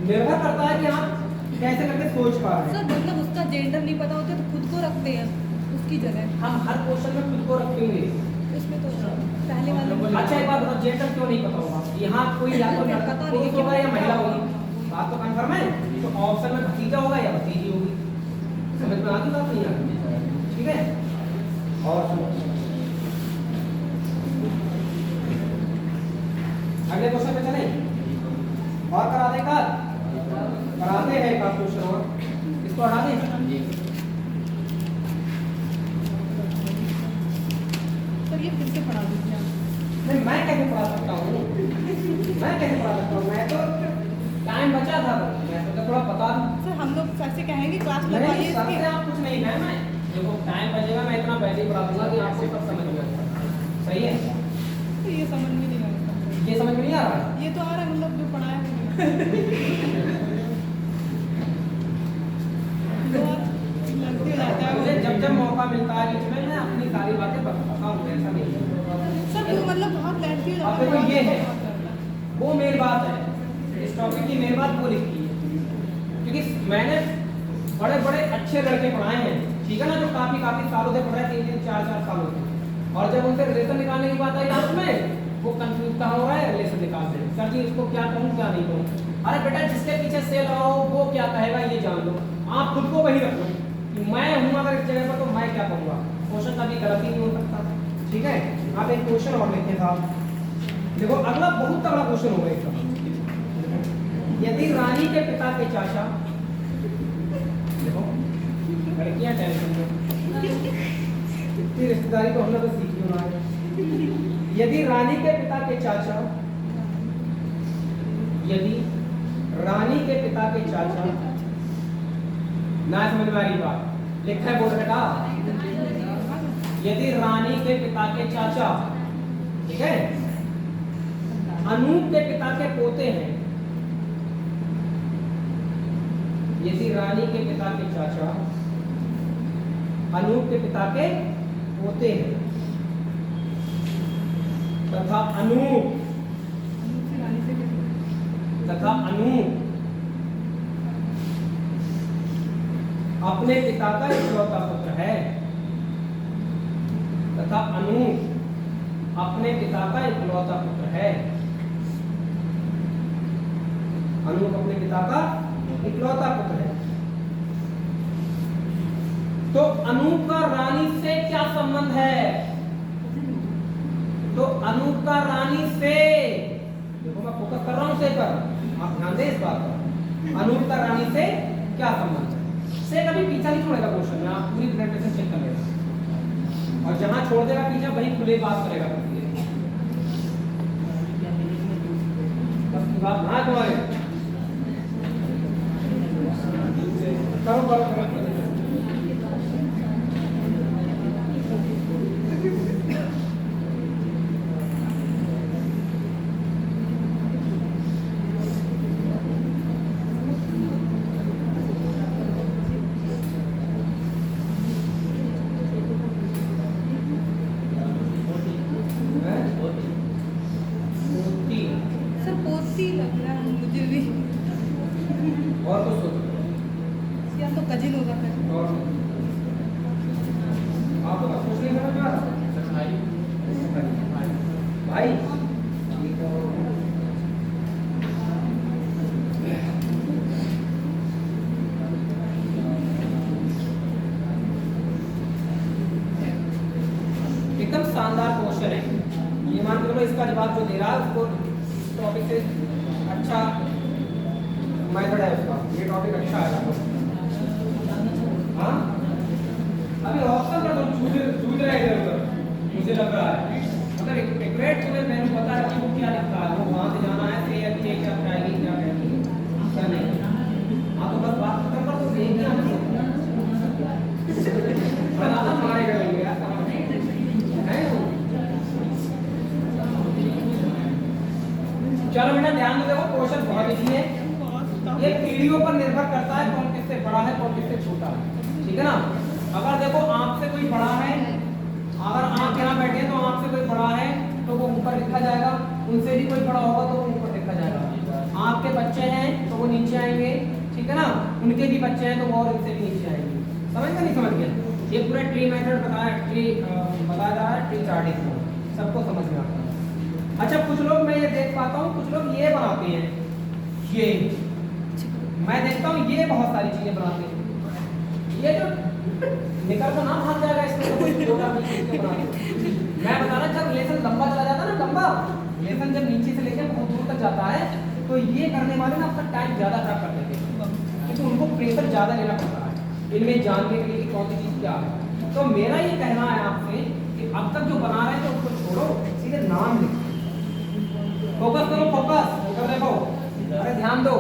निर्भर करता है कि आप कैसे करके सोच पा रहे हैं। सर मतलब उसका जेंडर नहीं पता होता तो खुद को रखते हैं उसकी जगह। हम हर क्वेश्चन में खुद को रखेंगे। इसमें तो पहले वाले अच्छा एक बात बताओ, जेंडर क्यों नहीं पता होगा? यहाँ कोई या तो लड़का पुरुष होगा या महिला होगी, बात तो कंफर्म है। तो ऑप्शन में भतीजा होगा या भतीजी होगी, समझ में आती बात नहीं आती, ठीक है। और अगले क्वेश्चन पे चलें और करा दें का कराते हैं का क्वेश्चन और इसको हटा दें। सर ये फिर से पढ़ा दीजिए आप। नहीं मैं कैसे पढ़ा सकता हूँ, मैं कैसे पढ़ा सकता हूँ, मैं तो टाइम बचा था, मैं तो थोड़ा बता दूँ। सर हम लोग सर से कहेंगे क्लास नहीं लगवाइए सर से इसकी। आप कुछ नहीं कहें, मैं देखो टाइम बचेगा मैं इतना पहले ही पढ़ा दूंगा कि आपको सब समझ में आएगा, सही है। तो ये समझ में नहीं आता। ये समझ में नहीं आ रहा है? ये तो आ रहा है मतलब जो पढ़ाया है तो लगते हो जाता है मुझे वो। जब जब मौका मिलता है बीच में मैं अपनी सारी बातें बताता हूँ, ऐसा नहीं है। सर वो मतलब बहुत लेंथी हो अब जाता देखो ये है, है। वो मेन बात है, इस टॉपिक की मेन बात वो लिखी है, क्योंकि मैंने बड़े बड़े अच्छे लड़के पढ़ाए हैं, ठीक है ना, जो काफी सालों से पढ़ रहे हैं, 3-4 सालों से, और जब उनसे रिलेशन निकालने की बात आई लास्ट में, वो कंफ्यूज कहाँ हो रहा है, रिलेशन निकालते हैं, सर जी इसको क्या कहूँ क्या नहीं कहूँ। अरे बेटा जिसके पीछे सेल रहा हो वो क्या कहेगा ये जान लो, आप खुद को वही रखो कि मैं हूँ अगर इस जगह पर तो मैं क्या कहूँगा। क्वेश्चन कभी गलत ही नहीं हो सकता, ठीक है। आप एक क्वेश्चन और लिखे साहब, देखो अगला बहुत तगड़ा क्वेश्चन होगा इसका। यदि रानी के पिता के चाचा, देखो लड़कियां टेंशन में इतनी रिश्तेदारी तो हम लोग सीखी होना है। यदि रानी के पिता के चाचा, यदि रानी के पिता के चाचा, ना समझ में आ रही बात, लिखा है बोर्ड पे का, यदि रानी के पिता के चाचा, ठीक है, अनूप के पिता के पोते हैं, यदि रानी के पिता के चाचा अनूप के पिता के पोते हैं तथा अनूप अपने पिता का इकलौता पुत्र है, तथा अनूप अपने पिता का इकलौता पुत्र है, अनूप अपने पिता का इकलौता पुत्र है, तो अनूप का रानी से क्या संबंध है? तो अनूप का रानी से, देखो मैं फोकस कर रहा हूं से पर, आप ध्यान दें इस बात पर, अनूप का रानी से क्या संबंध है? से कभी पीछा नहीं छोड़ेगा क्वेश्चन में, आप पूरी प्रेजेंटेशन चेक कर लेना, और जहां छोड़ देगा पीछा वही खुले बात करेगा। बस बात ना तुम्हारे करो करो करो। सर पोती लग रहा है मुझे भी, और कुछ सोचो, या तो कजिन होगा फिर। और आप तो कुछ नहीं समझ में आ रहा भाई। एकदम शानदार क्वेश्चन है, ये मान के चलो इसका जवाब जो दे रहा है उसको टॉपिक से अच्छा मेथड है उसका, ये टॉपिक अच्छा है। हाँ अभी ऑप्शन पर तो जूझ रहे इधर उधर, मुझे लग रहा है अगर एक्यूरेट तुम्हें मैंने पता है कि वो क्या लिखता है, वो वहाँ से जाना है से या कि क्या कराएगी क्या करेगी क्या नहीं। हाँ तो बस बात खत्म कर, तो देख लिया हमने, बनाना हमारे घर में यार। स्टूडेंट ध्यान दो, देखो क्वेश्चन बहुत इजी है। ये पीढ़ियों पर निर्भर करता है कौन किससे बड़ा है कौन किससे छोटा है, ठीक है ना। अगर देखो आपसे कोई बड़ा है, अगर आप यहाँ बैठे हैं तो आपसे कोई बड़ा है तो वो ऊपर लिखा जाएगा, उनसे भी कोई बड़ा होगा तो वो ऊपर लिखा जाएगा। आपके बच्चे हैं तो वो नीचे आएंगे, ठीक है ना, उनके भी बच्चे हैं तो वो और इनसे भी नीचे आएंगे। समझ गए नहीं समझ गए? ये पूरा ट्री मेथड बताया, ट्री बताया जा रहा है, ट्री चार्टिंग को सबको समझ में आता है। अच्छा कुछ लोग मैं ये देख पाता हूँ, कुछ लोग ये बनाते हैं, ये मैं देखता हूँ ये बहुत सारी चीजें बनाते हैं। ये जो निकल तो ना भाग जाएगा इसमें तो छोटा भी चीजें बनाते हैं। मैं बता रहा जब लेसन लंबा चला जाता है ना, लंबा लेसन जब नीचे से लेकर बहुत दूर तक जाता है तो ये करने वाले ना अपना टाइम ज्यादा खराब कर देते हैं, क्योंकि उनको प्रेशर ज्यादा लेना पड़ता है इनमें जानने के लिए कि कौन सी चीज क्या है। तो मेरा ये कहना है आपसे कि अब तक जो बना रहे थे उसको छोड़ो, सीधे नाम लिखो, फोकस करो, फोकस कर देखो। अरे ध्यान दो,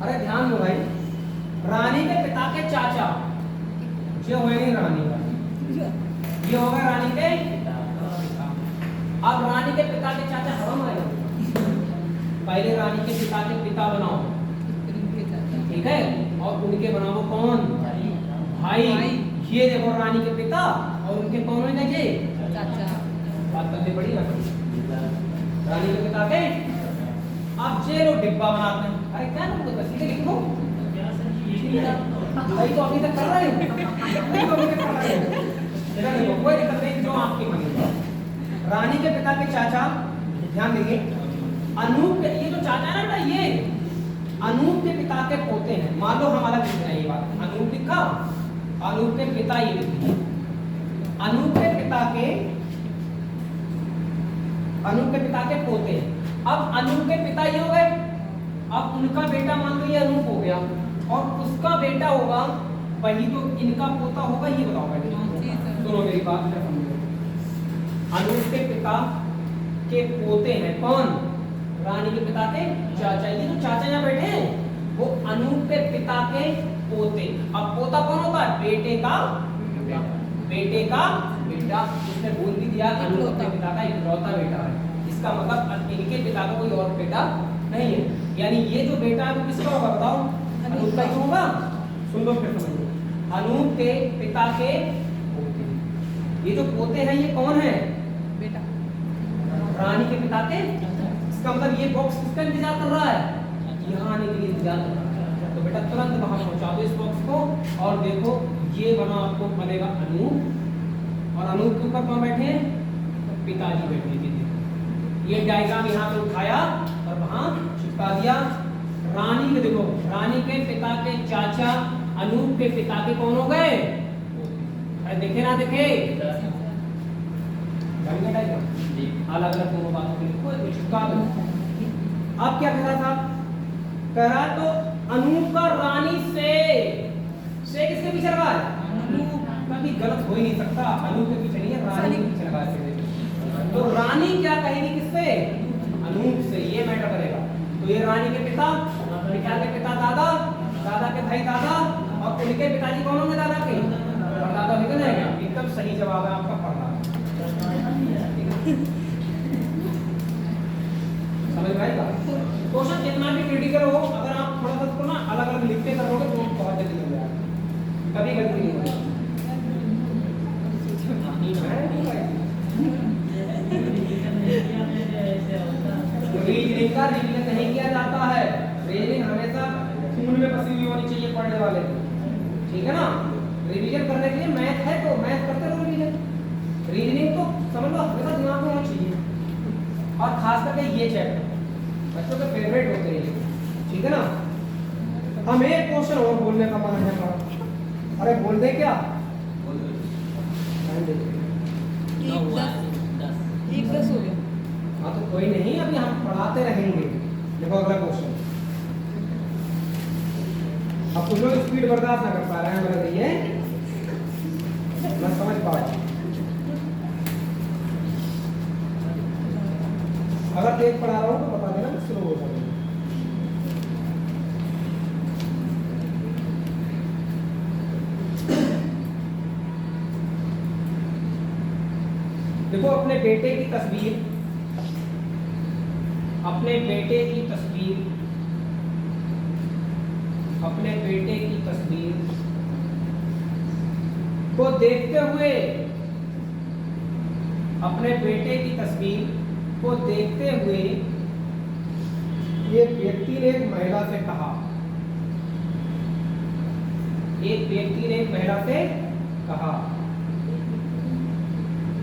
अरे ध्यान दो भाई। रानी के पिता के चाचा, ये हो नहीं रानी का, ये होगा रानी के। अब रानी के पिता के चाचा हम आए, पहले रानी के पिता के पिता बनाओ, ठीक है, और उनके बनाओ कौन? भाई। ये देखो रानी के पिता और उनके कौन हो जाएंगे? चाचा। बात करनी पड़ी ना, रानी के पिता के। अब जे लोग डिब्बा बनाते हैं, अरे क्या नाम होता है, सीधे लिखो भाई, तो अभी तक कर रहे हो, तो अभी तक कर रहे हो, चलो कोई दिक्कत नहीं, जो आपकी बनी। रानी के पिता के चाचा, ध्यान देंगे, अनूप के, ये जो चाचा है ना, ये अनूप के पिता के पोते हैं। मान लो हम अलग लिख रहे हैं ये बात, अनूप लिखा, अनूप के पिता ये लिखी, अनूप के पिता के, अनूप के पिता के पोते हैं। अब अनूप के पिता ये हो गए, अब उनका बेटा मान लो ये अनूप हो गया, और उसका बेटा होगा वही तो इनका पोता होगा। ये बताओ पहले, सुनो मेरी बात है, समझो। अनूप के पिता के पोते हैं कौन? रानी के पिता के चाचा। ये जो चाचा यहाँ बैठे हैं वो अनूप के पिता के पोते। अब पोता कौन होता है? बेटे का बेटे का बेटा। उसने बोल भी दिया अनूप के पिता का इकलौता बेटा है, इसका मतलब इनके पिता का कोई और बेटा नहीं है। यानी ये जो बेटा है वो किसका होगा बताओ? अनूप का ही होगा। सुन लो फिर समझो, अनूप के पिता के पोते। ये जो पोते हैं ये कौन है? बेटा। रानी के पिता के। इसका मतलब ये बॉक्स किसका इंतजार कर रहा है? यहाँ आने के लिए इंतजार कर रहा है। तो बेटा तुरंत वहां पहुंचा दो इस बॉक्स को, और देखो ये बना आपको बनेगा अनूप, और अनूप के ऊपर कौन बैठे हैं? पिताजी बैठे थे। ये डायग्राम यहाँ पे उठाया और वहां चिपका दिया। रानी के देखो, रानी के पिता के चाचा अनूप के पिता के कौन हो गए? अरे देखे ना देखे, अलग अलग दोनों बातों के लिए चिपका दो। अब क्या कह रहा था? कह रहा तो अनूप का रानी से किसके पीछे लगा है? अनूप। कभी गलत हो ही नहीं सकता, अनूप के पीछे नहीं है, रानी के पीछे लगा है। तो रानी क्या कहेगी किससे? अनूप से। ये मैटर करेगा। तो ये रानी के पिता, क्या के पिता दादा, दादा के भाई दादा, और उनके पिताजी कौन होंगे? दादा के दादा भी तो जाएगा। एकदम सही जवाब है आपका पढ़ना। समझ में आएगा? क्वेश्चन कितना भी क्रिटिकल हो, अगर आप थोड़ा सा उसको ना अलग अलग लिखते करोगे तो बहुत जल्दी हो जाएगा, कभी गलती नहीं होगी। रीजनिंग का रिवीजन नहीं किया जाता है। रीजनिंग हमेशा खून में बसी हुई होनी चाहिए पढ़ने वाले को, ठीक है ना। रिवीजन करने के लिए मैथ है तो मैथ करते रहो रिवीजन। रीजनिंग तो समझ लो हमेशा दिमाग में होना चाहिए, और खास करके ये चैप्टर बच्चों के फेवरेट होते हैं, ठीक है ना। हम एक क्वेश्चन और बोलने का मन है हमारा। अरे बोल दे क्या? एक 10 हो गया। हाँ तो कोई नहीं, अभी हम पढ़ाते रहेंगे। देखो अगला क्वेश्चन। अब कुछ लोग स्पीड बर्दाश्त ना कर पा रहे हैं, मेरा ये मैं समझ पा रहा हूँ। अगर तेज पढ़ा रहा हूँ तो बता देना, स्लो हो जाएगा। देखो अपने बेटे की तस्वीर अपने बेटे की तस्वीर, अपने बेटे की तस्वीर को देखते हुए, अपने बेटे की तस्वीर को देखते हुए एक व्यक्ति ने एक महिला से कहा, एक व्यक्ति ने एक महिला से कहा,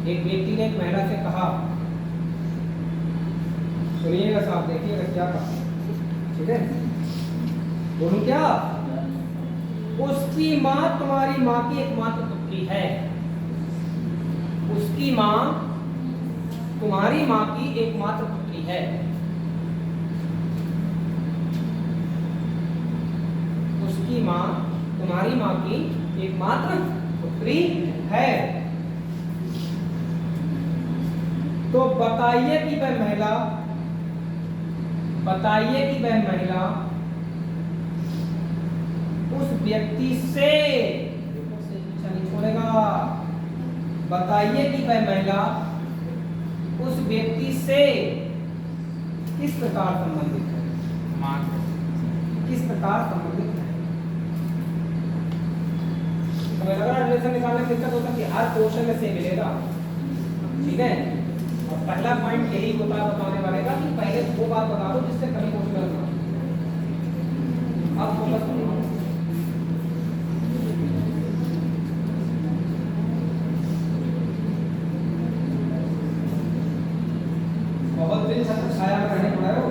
एक व्यक्ति ने एक महिला से कहा, सुनिएगा साहब, देखिएगा क्या कहा, ठीक है? बोलूं क्या? उसकी मां तुम्हारी मां की एकमात्र पुत्री है। उसकी मां तुम्हारी मां की एकमात्र पुत्री है। उसकी मां तुम्हारी मां की एकमात्र पुत्री है। तो बताइए कि वह महिला, बताइए कि वह महिला उस व्यक्ति से पीछा नहीं छोड़ेगा। बताइए कि वह महिला उस व्यक्ति से किस प्रकार संबंधित है, किस प्रकार संबंधित है। हमें लग रहा है रिलेशन निकालने में दिक्कत हो सकती है, हर क्वेश्चन में से मिलेगा, ठीक है? और पहला पॉइंट यही होता है बताने वाले का कि पहले वो बात बता दो जिससे कभी क्वेश्चन ना। अब फोकस करो। बहुत दिन छत्र छाया में रहने पड़ा हो,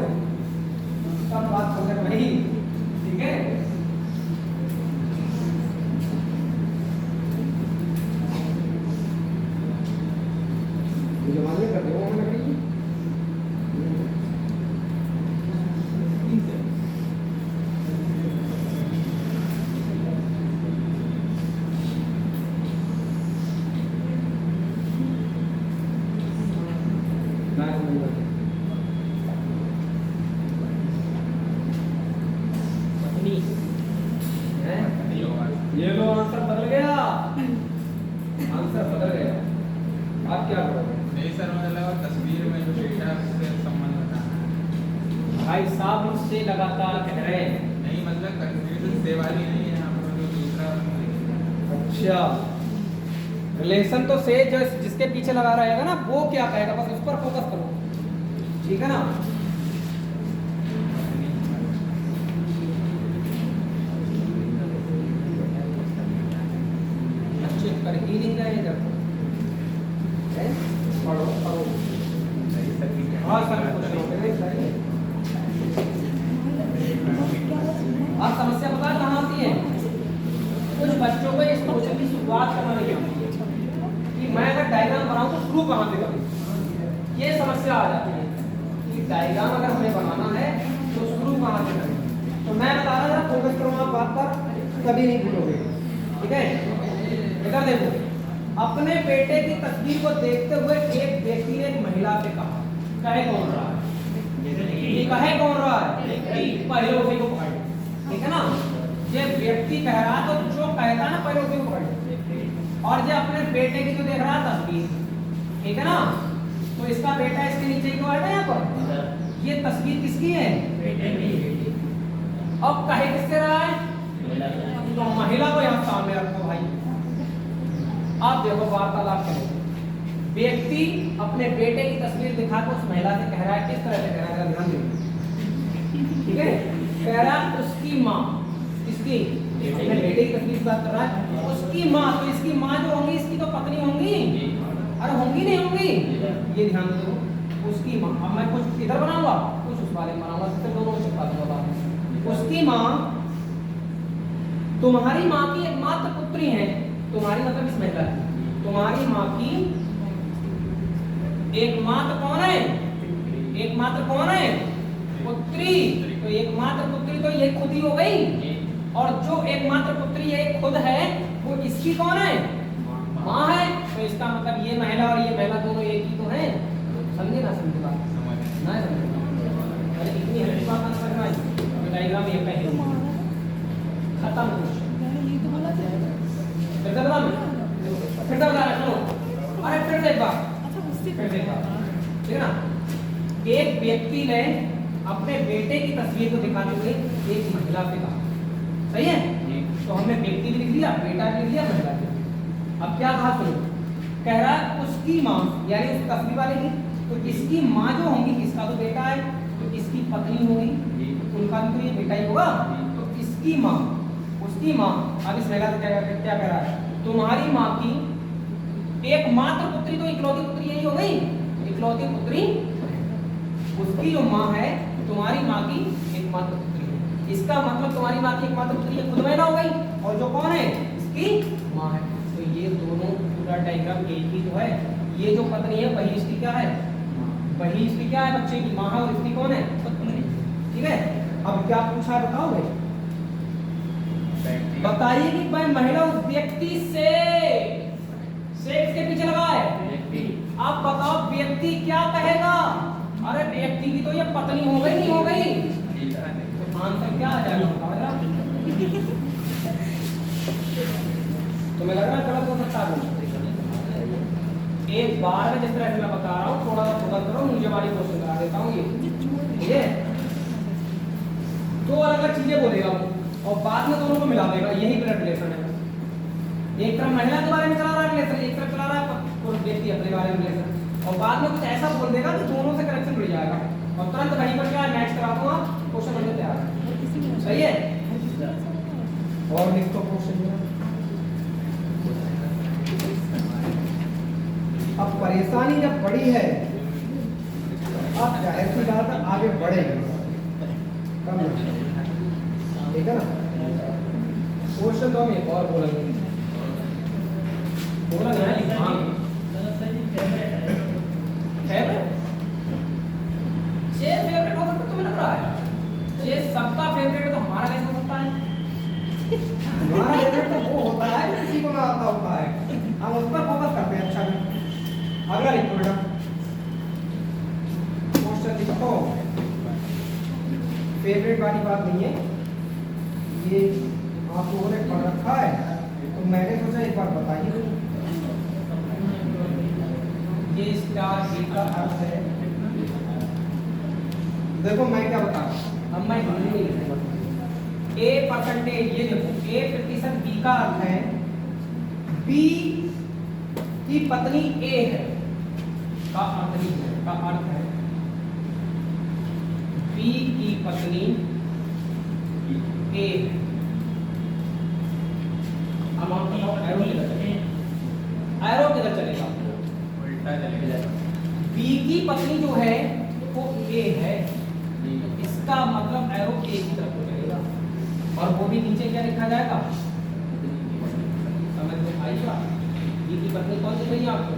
सब बात समझ में नहीं, ठीक है? जमाने कर दो मैंने कही ये लो आंसर बदल गया, आंसर बदल गया। आप क्या करोगे? नहीं सर, मतलब तस्वीर में जो डेटा है उससे संबंध बताना है। भाई साहब मुझसे लगातार कह रहे हैं। नहीं मतलब कंफ्यूजन से वाली नहीं है, हम लोग जो दूसरा। अच्छा, रिलेशन तो से जो जिसके पीछे लगा रहेगा ना वो क्या कहेगा, बस उस पर फोकस करो, ठीक है ना? बच्चे कर ही नहीं रहे इधर, पढ़ो पढ़ो। हाँ सर, आप समस्या पता है कहाँ आती है? कुछ बच्चों को इस क्वेश्चन की शुरुआत करना नहीं आती है कि मैं अगर डायग्राम बनाऊं तो शुरू कहाँ से करूं। ये समस्या आ जाती है कि डायग्राम अगर हमें बनाना है तो शुरू कहाँ से करें। तो मैं बता रहा था, फोकस करो आप बात पर, कभी नहीं भूलोगे, ठीक है? इधर देखो, अपने बेटे की तस्वीर को देखते हुए एक व्यक्ति ने एक महिला से कहा, कहे कौन रहा है? ये कहे कौन रहा है? पहले उसी को पकड़, ठीक है ना? ये व्यक्ति कह रहा तो जो कहता ना पहले उसी को पकड़, और ये अपने बेटे की जो देख रहा है तस्वीर, ठीक है ना? तो इसका बेटा इसके नीचे क्यों आएगा यहाँ पर? ये तस्वीर किसकी है? अब कहे किससे रहा है? तो महिला को यहाँ सामने रखो भाई। आप देखो वार्तालाप करें, व्यक्ति अपने बेटे की तस्वीर दिखाकर उस महिला से कह रहा है, किस तरह से कह रहा है, ध्यान दीजिए, ठीक है? कह रहा उसकी माँ, इसकी अपने बेटे की तस्वीर की बात कर रहा है, उसकी माँ, तो इसकी माँ जो होंगी इसकी तो पत्नी होंगी, अरे होंगी नहीं होंगी, ये ध्यान दो, उसकी माँ। अब मैं कुछ इधर बनाऊंगा, कुछ उस वाले में बनाऊंगा, फिर दोनों में चिपका दूंगा बात। उसकी माँ तुम्हारी माँ की एकमात्र पुत्री है। तुम्हारी मतलब इस महिला की, तुम्हारी माँ की एकमात्र कौन है? एकमात्र कौन है? पुत्री। तो एकमात्र पुत्री तो ये खुद ही हो गई, और जो एकमात्र पुत्री ये खुद है वो इसकी कौन है? माँ है। तो इसका मतलब ये महिला और ये महिला दोनों एक ही तो है। समझे ना? समझे बात? ना समझे? अरे इतनी हल्की बात ना समझ में, डायग्राम ये पहले खत्म हो। फिर से बता चलो, अरे फिर से एक बार, फिर से एक बार, ठीक है ना? एक व्यक्ति ने अपने बेटे की तस्वीर को दिखाते हुए एक महिला से कहा, सही है? तो हमने व्यक्ति भी लिख लिया, बेटा भी लिख लिया, महिला भी। अब क्या कहा सुनो, कह रहा है उसकी माँ, यानी उस तस्वीर वाले की, तो इसकी माँ जो होंगी, इसका तो बेटा है, तो इसकी पत्नी होगी, उनका भी तो ये बेटा ही होगा। तो इसकी माँ, उसकी माँ, अब इस महिला से क्या कह रहा है, तुम्हारी माँ की एकमात्र पुत्री, तो इकलौती पुत्री यही हो गई, इकलौती पुत्री उसकी जो माँ है, तुम्हारी माँ की एकमात्र पुत्री है। इसका मतलब तुम्हारी माँ की एकमात्र पुत्री है, खुद महिला हो गई, और जो कौन है, इसकी माँ है। तो ये दोनों पूरा डायग्राम एक ही तो है। ये जो पत्नी है वही इसकी क्या है, वही इसकी क्या है, बच्चे की माँ है, और इसकी कौन है, पत्नी। ठीक है, अब क्या पूछा बताओगे, बताइए कि भाई महिला उस व्यक्ति से इसके पीछे लगा है, अब बताओ व्यक्ति क्या कहेगा, अरे व्यक्ति की तो ये पत्नी हो गई, नहीं हो गई, तो आंसर क्या आ जाएगा बताओ जरा। तुम्हें लग रहा है गलत हो सकता है? एक बार में जिस तरह से मैं बता रहा हूँ, थोड़ा सा फोकस करो, मुझे वाली क्वेश्चन करा देता हूँ। ये ठीक है, दो अलग अलग चीजें बोलेगा वो, और बाद में दोनों को मिला देगा, यही ब्लड रिलेशन है। एक तरफ महिला के बारे में चला रहा है रिलेशन, एक तरफ चला रहा है व्यक्ति अपने बारे में रिलेशन, और बाद में कुछ ऐसा बोल देगा कि दोनों से कनेक्शन मिल जाएगा, और तुरंत वहीं पर क्या मैच करा दूंगा, क्वेश्चन बनने तैयार है। सही है, और लिख तो क्वेश्चन। अब परेशानी जब बड़ी है, अब जाहिर सी बात है आगे बढ़ेगी, कम नहीं, ठीक है ना। क्वेश्चन तो हम एक और बोलेंगे, बोला ना हाँ फेवरेट हो सकता, तुम्हें लग रहा है ये सबका फेवरेट है, तो हमारा कैसे हो सकता है? हमारा फेवरेट तो वो होता है जो किसी को ना आता होता है, हम उस पर फोकस करते हैं। अच्छा में अगला लिखो बेटा, क्वेश्चन लिखो, फेवरेट वाली बात नहीं है, ये आप लोगों ने पढ़ रखा है, तो मैंने सोचा एक बार बताइए। ये स्टार बी का अर्थ है, देखो मैं क्या बता रहा हूं, अब मैं हिंदी में लिखूंगा। ए परसेंटेज, ये देखो ए प्रतिशत बी का अर्थ है बी की पत्नी ए है, का अर्थ नहीं है, का अर्थ है बी की पत्नी ए है। अब आप बताओ एरो किधर चलेगा, एरो किधर चलेगा, बी की पत्नी जो है वो ए है, इसका मतलब एरो ए की तरफ चलेगा, और वो भी नीचे क्या लिखा जाएगा, समझ में आएगा। बी की पत्नी कौन सी चाहिए आपको,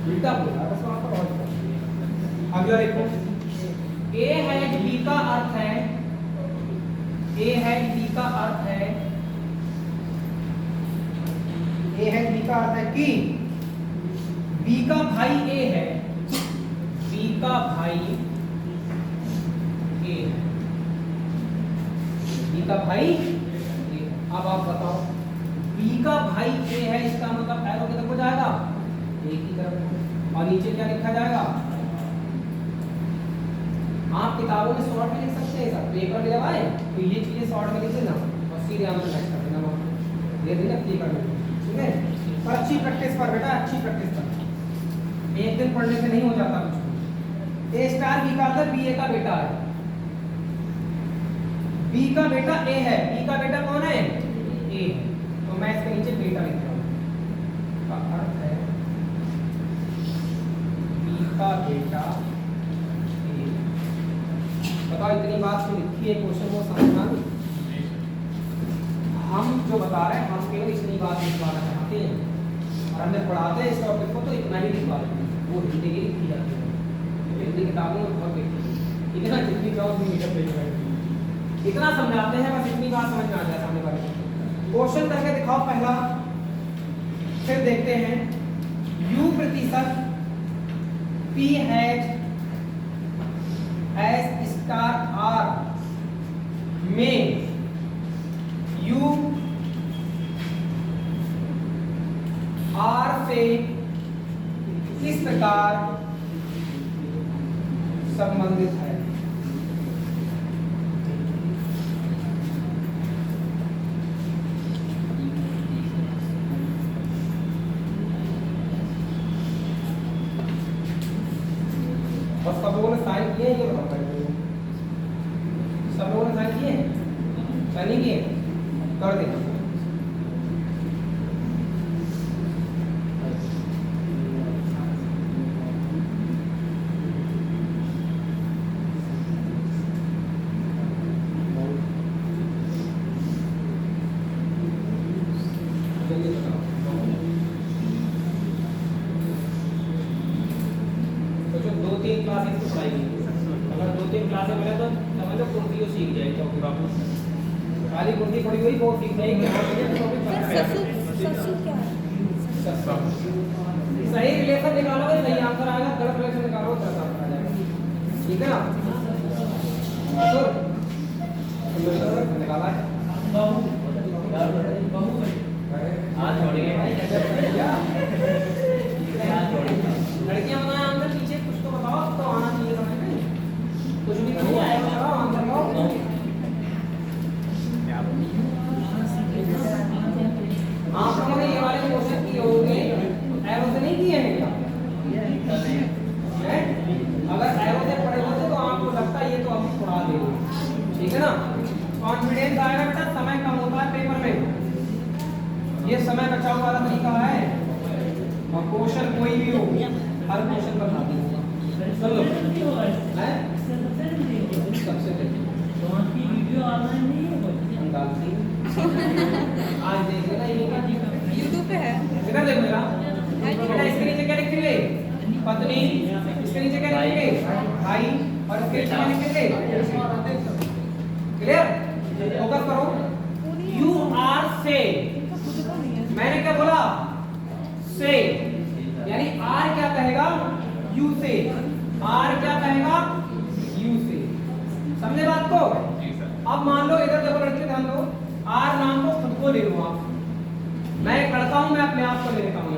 उल्टा बोला बस वहां पर। और अगला देखो, ए है बी का अर्थ है, ए है बी का अर्थ है, ए है बी का अर्थ है कि बी का भाई ए है, बी का भाई ए है, बी का भाई ए। अब आप बताओ बी का भाई ए है, इसका मतलब एरो की तरफ हो जाएगा, ए की तरफ, और नीचे क्या लिखा जाएगा। आप किताबों में शॉर्ट में लिख सकते हैं, सब पेपर में जब आए तो ये चीजें शॉर्ट में लिख देना और सीधे आंसर लिख कर देना, दे देना पेपर में, ठीक है। पर अच्छी प्रैक्टिस पर बेटा, अच्छी प्रैक्टिस पर, एक दिन पढ़ने से नहीं हो जाता कुछ। ए स्टार बी का अर्थ बी ए का बेटा है, बी का बेटा ए है, बी का बेटा कौन है, ए है, तो मैं इसके नीचे बेटा लिख रहा हूं, का अर्थ है बी का बेटा ए। बताओ इतनी बात जो लिखी है क्वेश्चन को समझना, हम जो बता रहे हैं हम केवल इतनी बात लिखवाना चाहते हैं, और हमने पढ़ाते हैं इस टॉपिक को तो इतना ही लिखवा देते हैं, वो हिंदी की लिखी जाती है, तो हिंदी किताबों में बहुत देखी, इतना जितनी चाहो उतनी मीटर पेज में इतना समझाते हैं, बस इतनी बात समझ में आ जाए सामने वाले। क्वेश्चन करके दिखाओ पहला, फिर देखते हैं यू प्रतिशत P has S star R में यू आर से किस प्रकार संबंधित है। और सब लोगों ने साइन किए ये बताओ पहले। सब लोगों ने साइन किए साइन नहीं किए कर दे। तो जो 2-3 क्लास इसको पढ़ाएगी, अगर 2-3 क्लासें पढ़े तो समझ लो कुर्सी को सीख जाएगी। चौकी बाबू खाली कुर्सी पड़ी हुई वो सीख जाएगी। ससुर क्या है? सही रिलेशन निकालो भाई, सही आंसर आएगा। गलत रिलेशन निकालो गलत आंसर आ जाएगा। ठीक है ना? तो निकाला है लड़कियां बनाए आंसर पीछे कुछ तो बताओ तो आना चाहिए समझ में। कुछ भी नहीं आएगा बताओ आंसर बताओ। आप लोगों ने ये वाले क्वेश्चन किए होंगे, एरो से नहीं किए हैं क्या? अगर एरो से पढ़े होते तो आपको लगता है ये तो अभी पढ़ा देंगे। ठीक है ना? कॉन्फिडेंस आएगा बेटा, समय कम होता है पेपर में, ये समय बचाव वाला तरीका है। और क्वेश्चन कोई भी हो हर क्वेश्चन पर लाते हैं। चलो हैं सबसे पहले हम डालते हैं। आज देख लेना ये क्या यूट्यूब पे है। इधर देख मेरा बेटा, इसके नीचे क्या लिखेंगे? पत्नी। इसके नीचे क्या लिखेंगे? भाई। और इसके नीचे क्या लिखेंगे? क्लियर? फोकस करो। यू आर से, मैंने क्या बोला? से यानी आर क्या कहेगा? यू से। आर क्या कहेगा? यू से। समझे बात को? अब मान लो इधर देखो लड़के, ध्यान दो। आर नाम को खुद को ले लो आप। मैं एक लड़का हूं, मैं अपने आप को ले लेता हूं।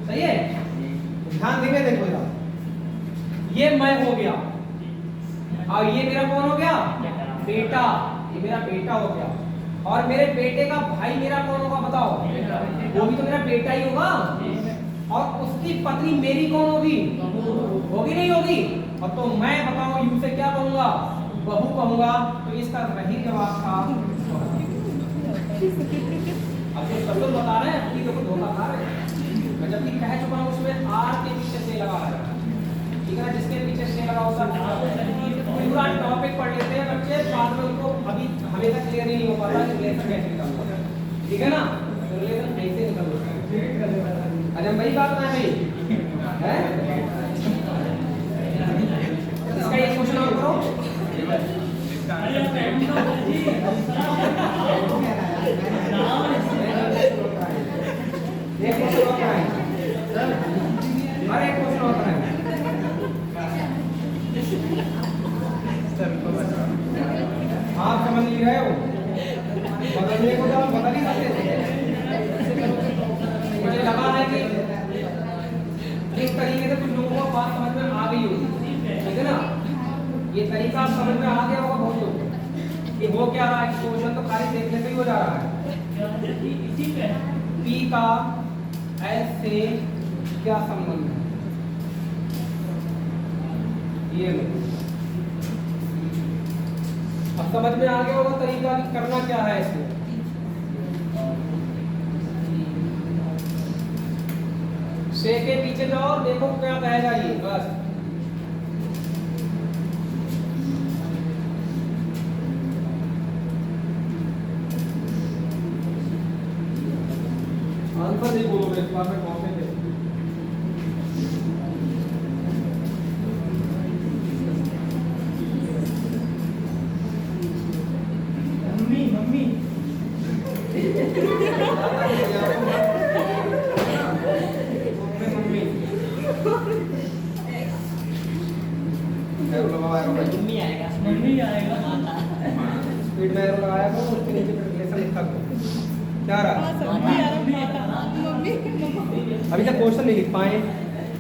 सही है? ध्यान देंगे, देखो यार, ये मैं हो गया और ये मेरा कौन हो गया? बेटा। ये मेरा बेटा हो गया। और मेरे बेटे का भाई मेरा कौन होगा बताओ? वो भी तो मेरा बेटा ही होगा। और उसकी पत्नी मेरी कौन होगी? होगी नहीं होगी? और तो मैं बताऊं यू से क्या कहूंगा? बहू कहूंगा। तो इसका सही जवाब था। अब जो सब लोग बता रहे हैं अपनी लोग धोखा खा रहे हैं। मैं जबकि कह चुका हूं उसमें आर के पीछे से लगा है। ठीक है ना? जिसके पीछे से लगा उसका पूरा टॉपिक पढ़ लेते हैं बच्चे, बाद में उनको अभी हमेशा क्लियर नहीं हो पाता कि रिलेशन कैसे निकलता है। ठीक है ना? रिलेशन ऐसे निकलता है। अजम भाई बात ना भाई है? इसका एक क्वेश्चन और करो। एक क्वेश्चन और कराएं। अरे एक क्वेश्चन और कराएं। आप समझ नहीं रहे हो? बदलने को तो आप बदल ही सकते थे। मुझे लगा है कि इस तरीके से कुछ लोगों को बात समझ में आ गई होगी। ठीक है ना? ये तरीका आप समझ में आ गया होगा बहुत लोगों कि वो क्या रहा है। क्वेश्चन तो खाली देखने से ही हो जा रहा है। पी का एस से क्या संबंध है? ये लो, अब समझ में आ गया होगा तरीका कि करना क्या है इसमें। से के पीछे जाओ, देखो क्या कहेगा ये। बस आंसर नहीं बोलोगे इस बार में कौन से थे? मम्मी मम्मी आएगा स्पीड में एरो लगाया तो उसके नीचे रिलेशन लिखा था। क्या रहा? अभी तक क्वेश्चन नहीं लिख पाए।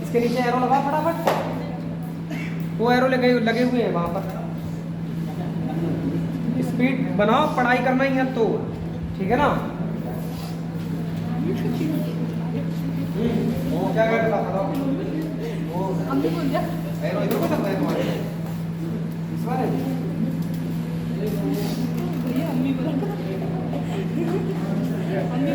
इसके नीचे एरो लगा फटाफट। वो एरो लगे हुए हैं वहाँ पर। स्पीड बनाओ, पढ़ाई करना ही है तो ठीक है ना। वो क्या कर रहा था वो अम्मी बोल जा एरो इधर को सकता है तुम्हारे इस बार भैया अम्मी बोल अम्मी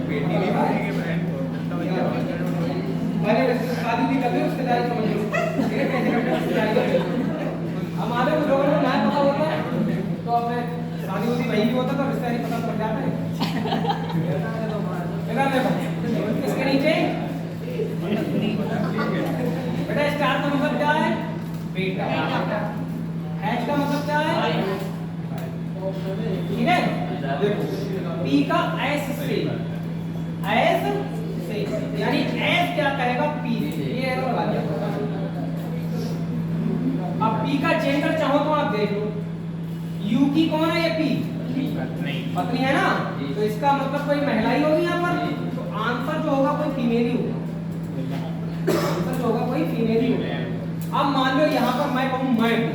पेटी नहीं मिलेगी बहन को मैंने शादी भी कर ली, रिश्तेदारी समझ लो, ठीक है, कैसे करते हैं रिश्तेदारी कर ली। हमारे लोगों को ना पता होता है तो अपने शादी होती वही भी होता तो रिश्तेदारी पता पड़ जाता है। इधर देखो, इसके नीचे बेटा स्टार का मतलब क्या है? बेटा। हैश का मतलब क्या है? ठीक है, देखो पी का एस से यानी एस क्या कहेगा पी से, ये एरो लगा दिया। अब पी का जेंडर चाहो तो आप देख लो, यू की कौन है? ये पी पत्नी है ना, तो इसका मतलब कोई महिला ही होगी यहाँ पर, तो आंसर जो होगा कोई फीमेल ही होगा। आंसर जो होगा कोई फीमेल ही होगा। अब मान लो यहाँ पर मैं कहूँ मैं हूँ,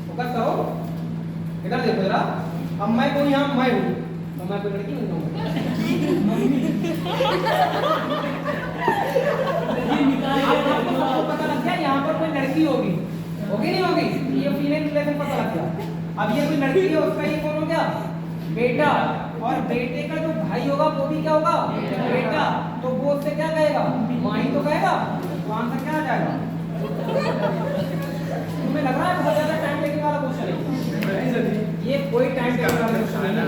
फोकस करो, इधर देखो जरा। अब मैं कहूँ यहाँ मैं हूँ तो मैं कोई लड़की बन जाऊँगा। आपको सबको पता लग गया यहाँ पर कोई लड़की होगी, होगी नहीं होगी, ये फीमेल रिलेशन पता लग गया। अब ये कोई लड़की है, उसका ये कौन हो गया? बेटा। और बेटे का जो भाई होगा वो भी क्या होगा? बेटा। तो वो उससे क्या कहेगा? माँ ही तो कहेगा। तो आंसर क्या आ जाएगा? तुम्हें लग रहा है बहुत ज्यादा टाइम लेने वाला क्वेश्चन है? ये कोई टाइम लेने वाला क्वेश्चन नहीं है,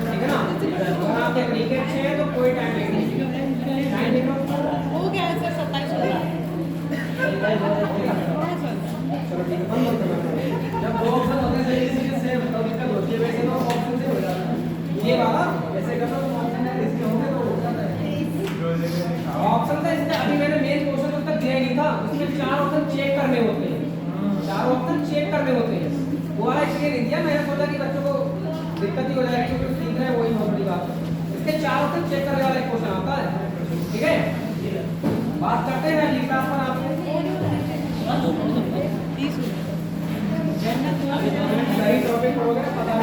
ठीक है ना। अगर आप क्रिकेट से हैं तो कोई टाइम लेने टाइम लेना हो गया है सर 27 हो गया। चलो ठीक है, बंद मत करना। जब दो ऑप्शन होते हैं इसी के सेम तो दिक्कत होती है, वैसे तो ऑप्शन से हो जाता है। ये वाला ऐसे कर लो तो ऑप्शन है इसके होंगे तो हो जाता है। ऑप्शन था इसमें, अभी मैंने मेन क्वेश्चन उत्तर दिया ही नहीं था। इसमें 4 ऑप्शन चेक करने होते हैं, 4 ऑप्शन चेक करने होते हैं। वो वाला इसलिए नहीं दिया, मैंने सोचा कि बच्चों को दिक्कत ही हो जाएगी क्योंकि सीख रहे हैं, वही बहुत बड़ी बात है। इसके 4 ऑप्शन चेक करने वाला एक क्वेश्चन आता है, ठीक है। बात करते हैं अगली क्लास पर आपको। सही टॉपिक पढ़ोगे ना, पता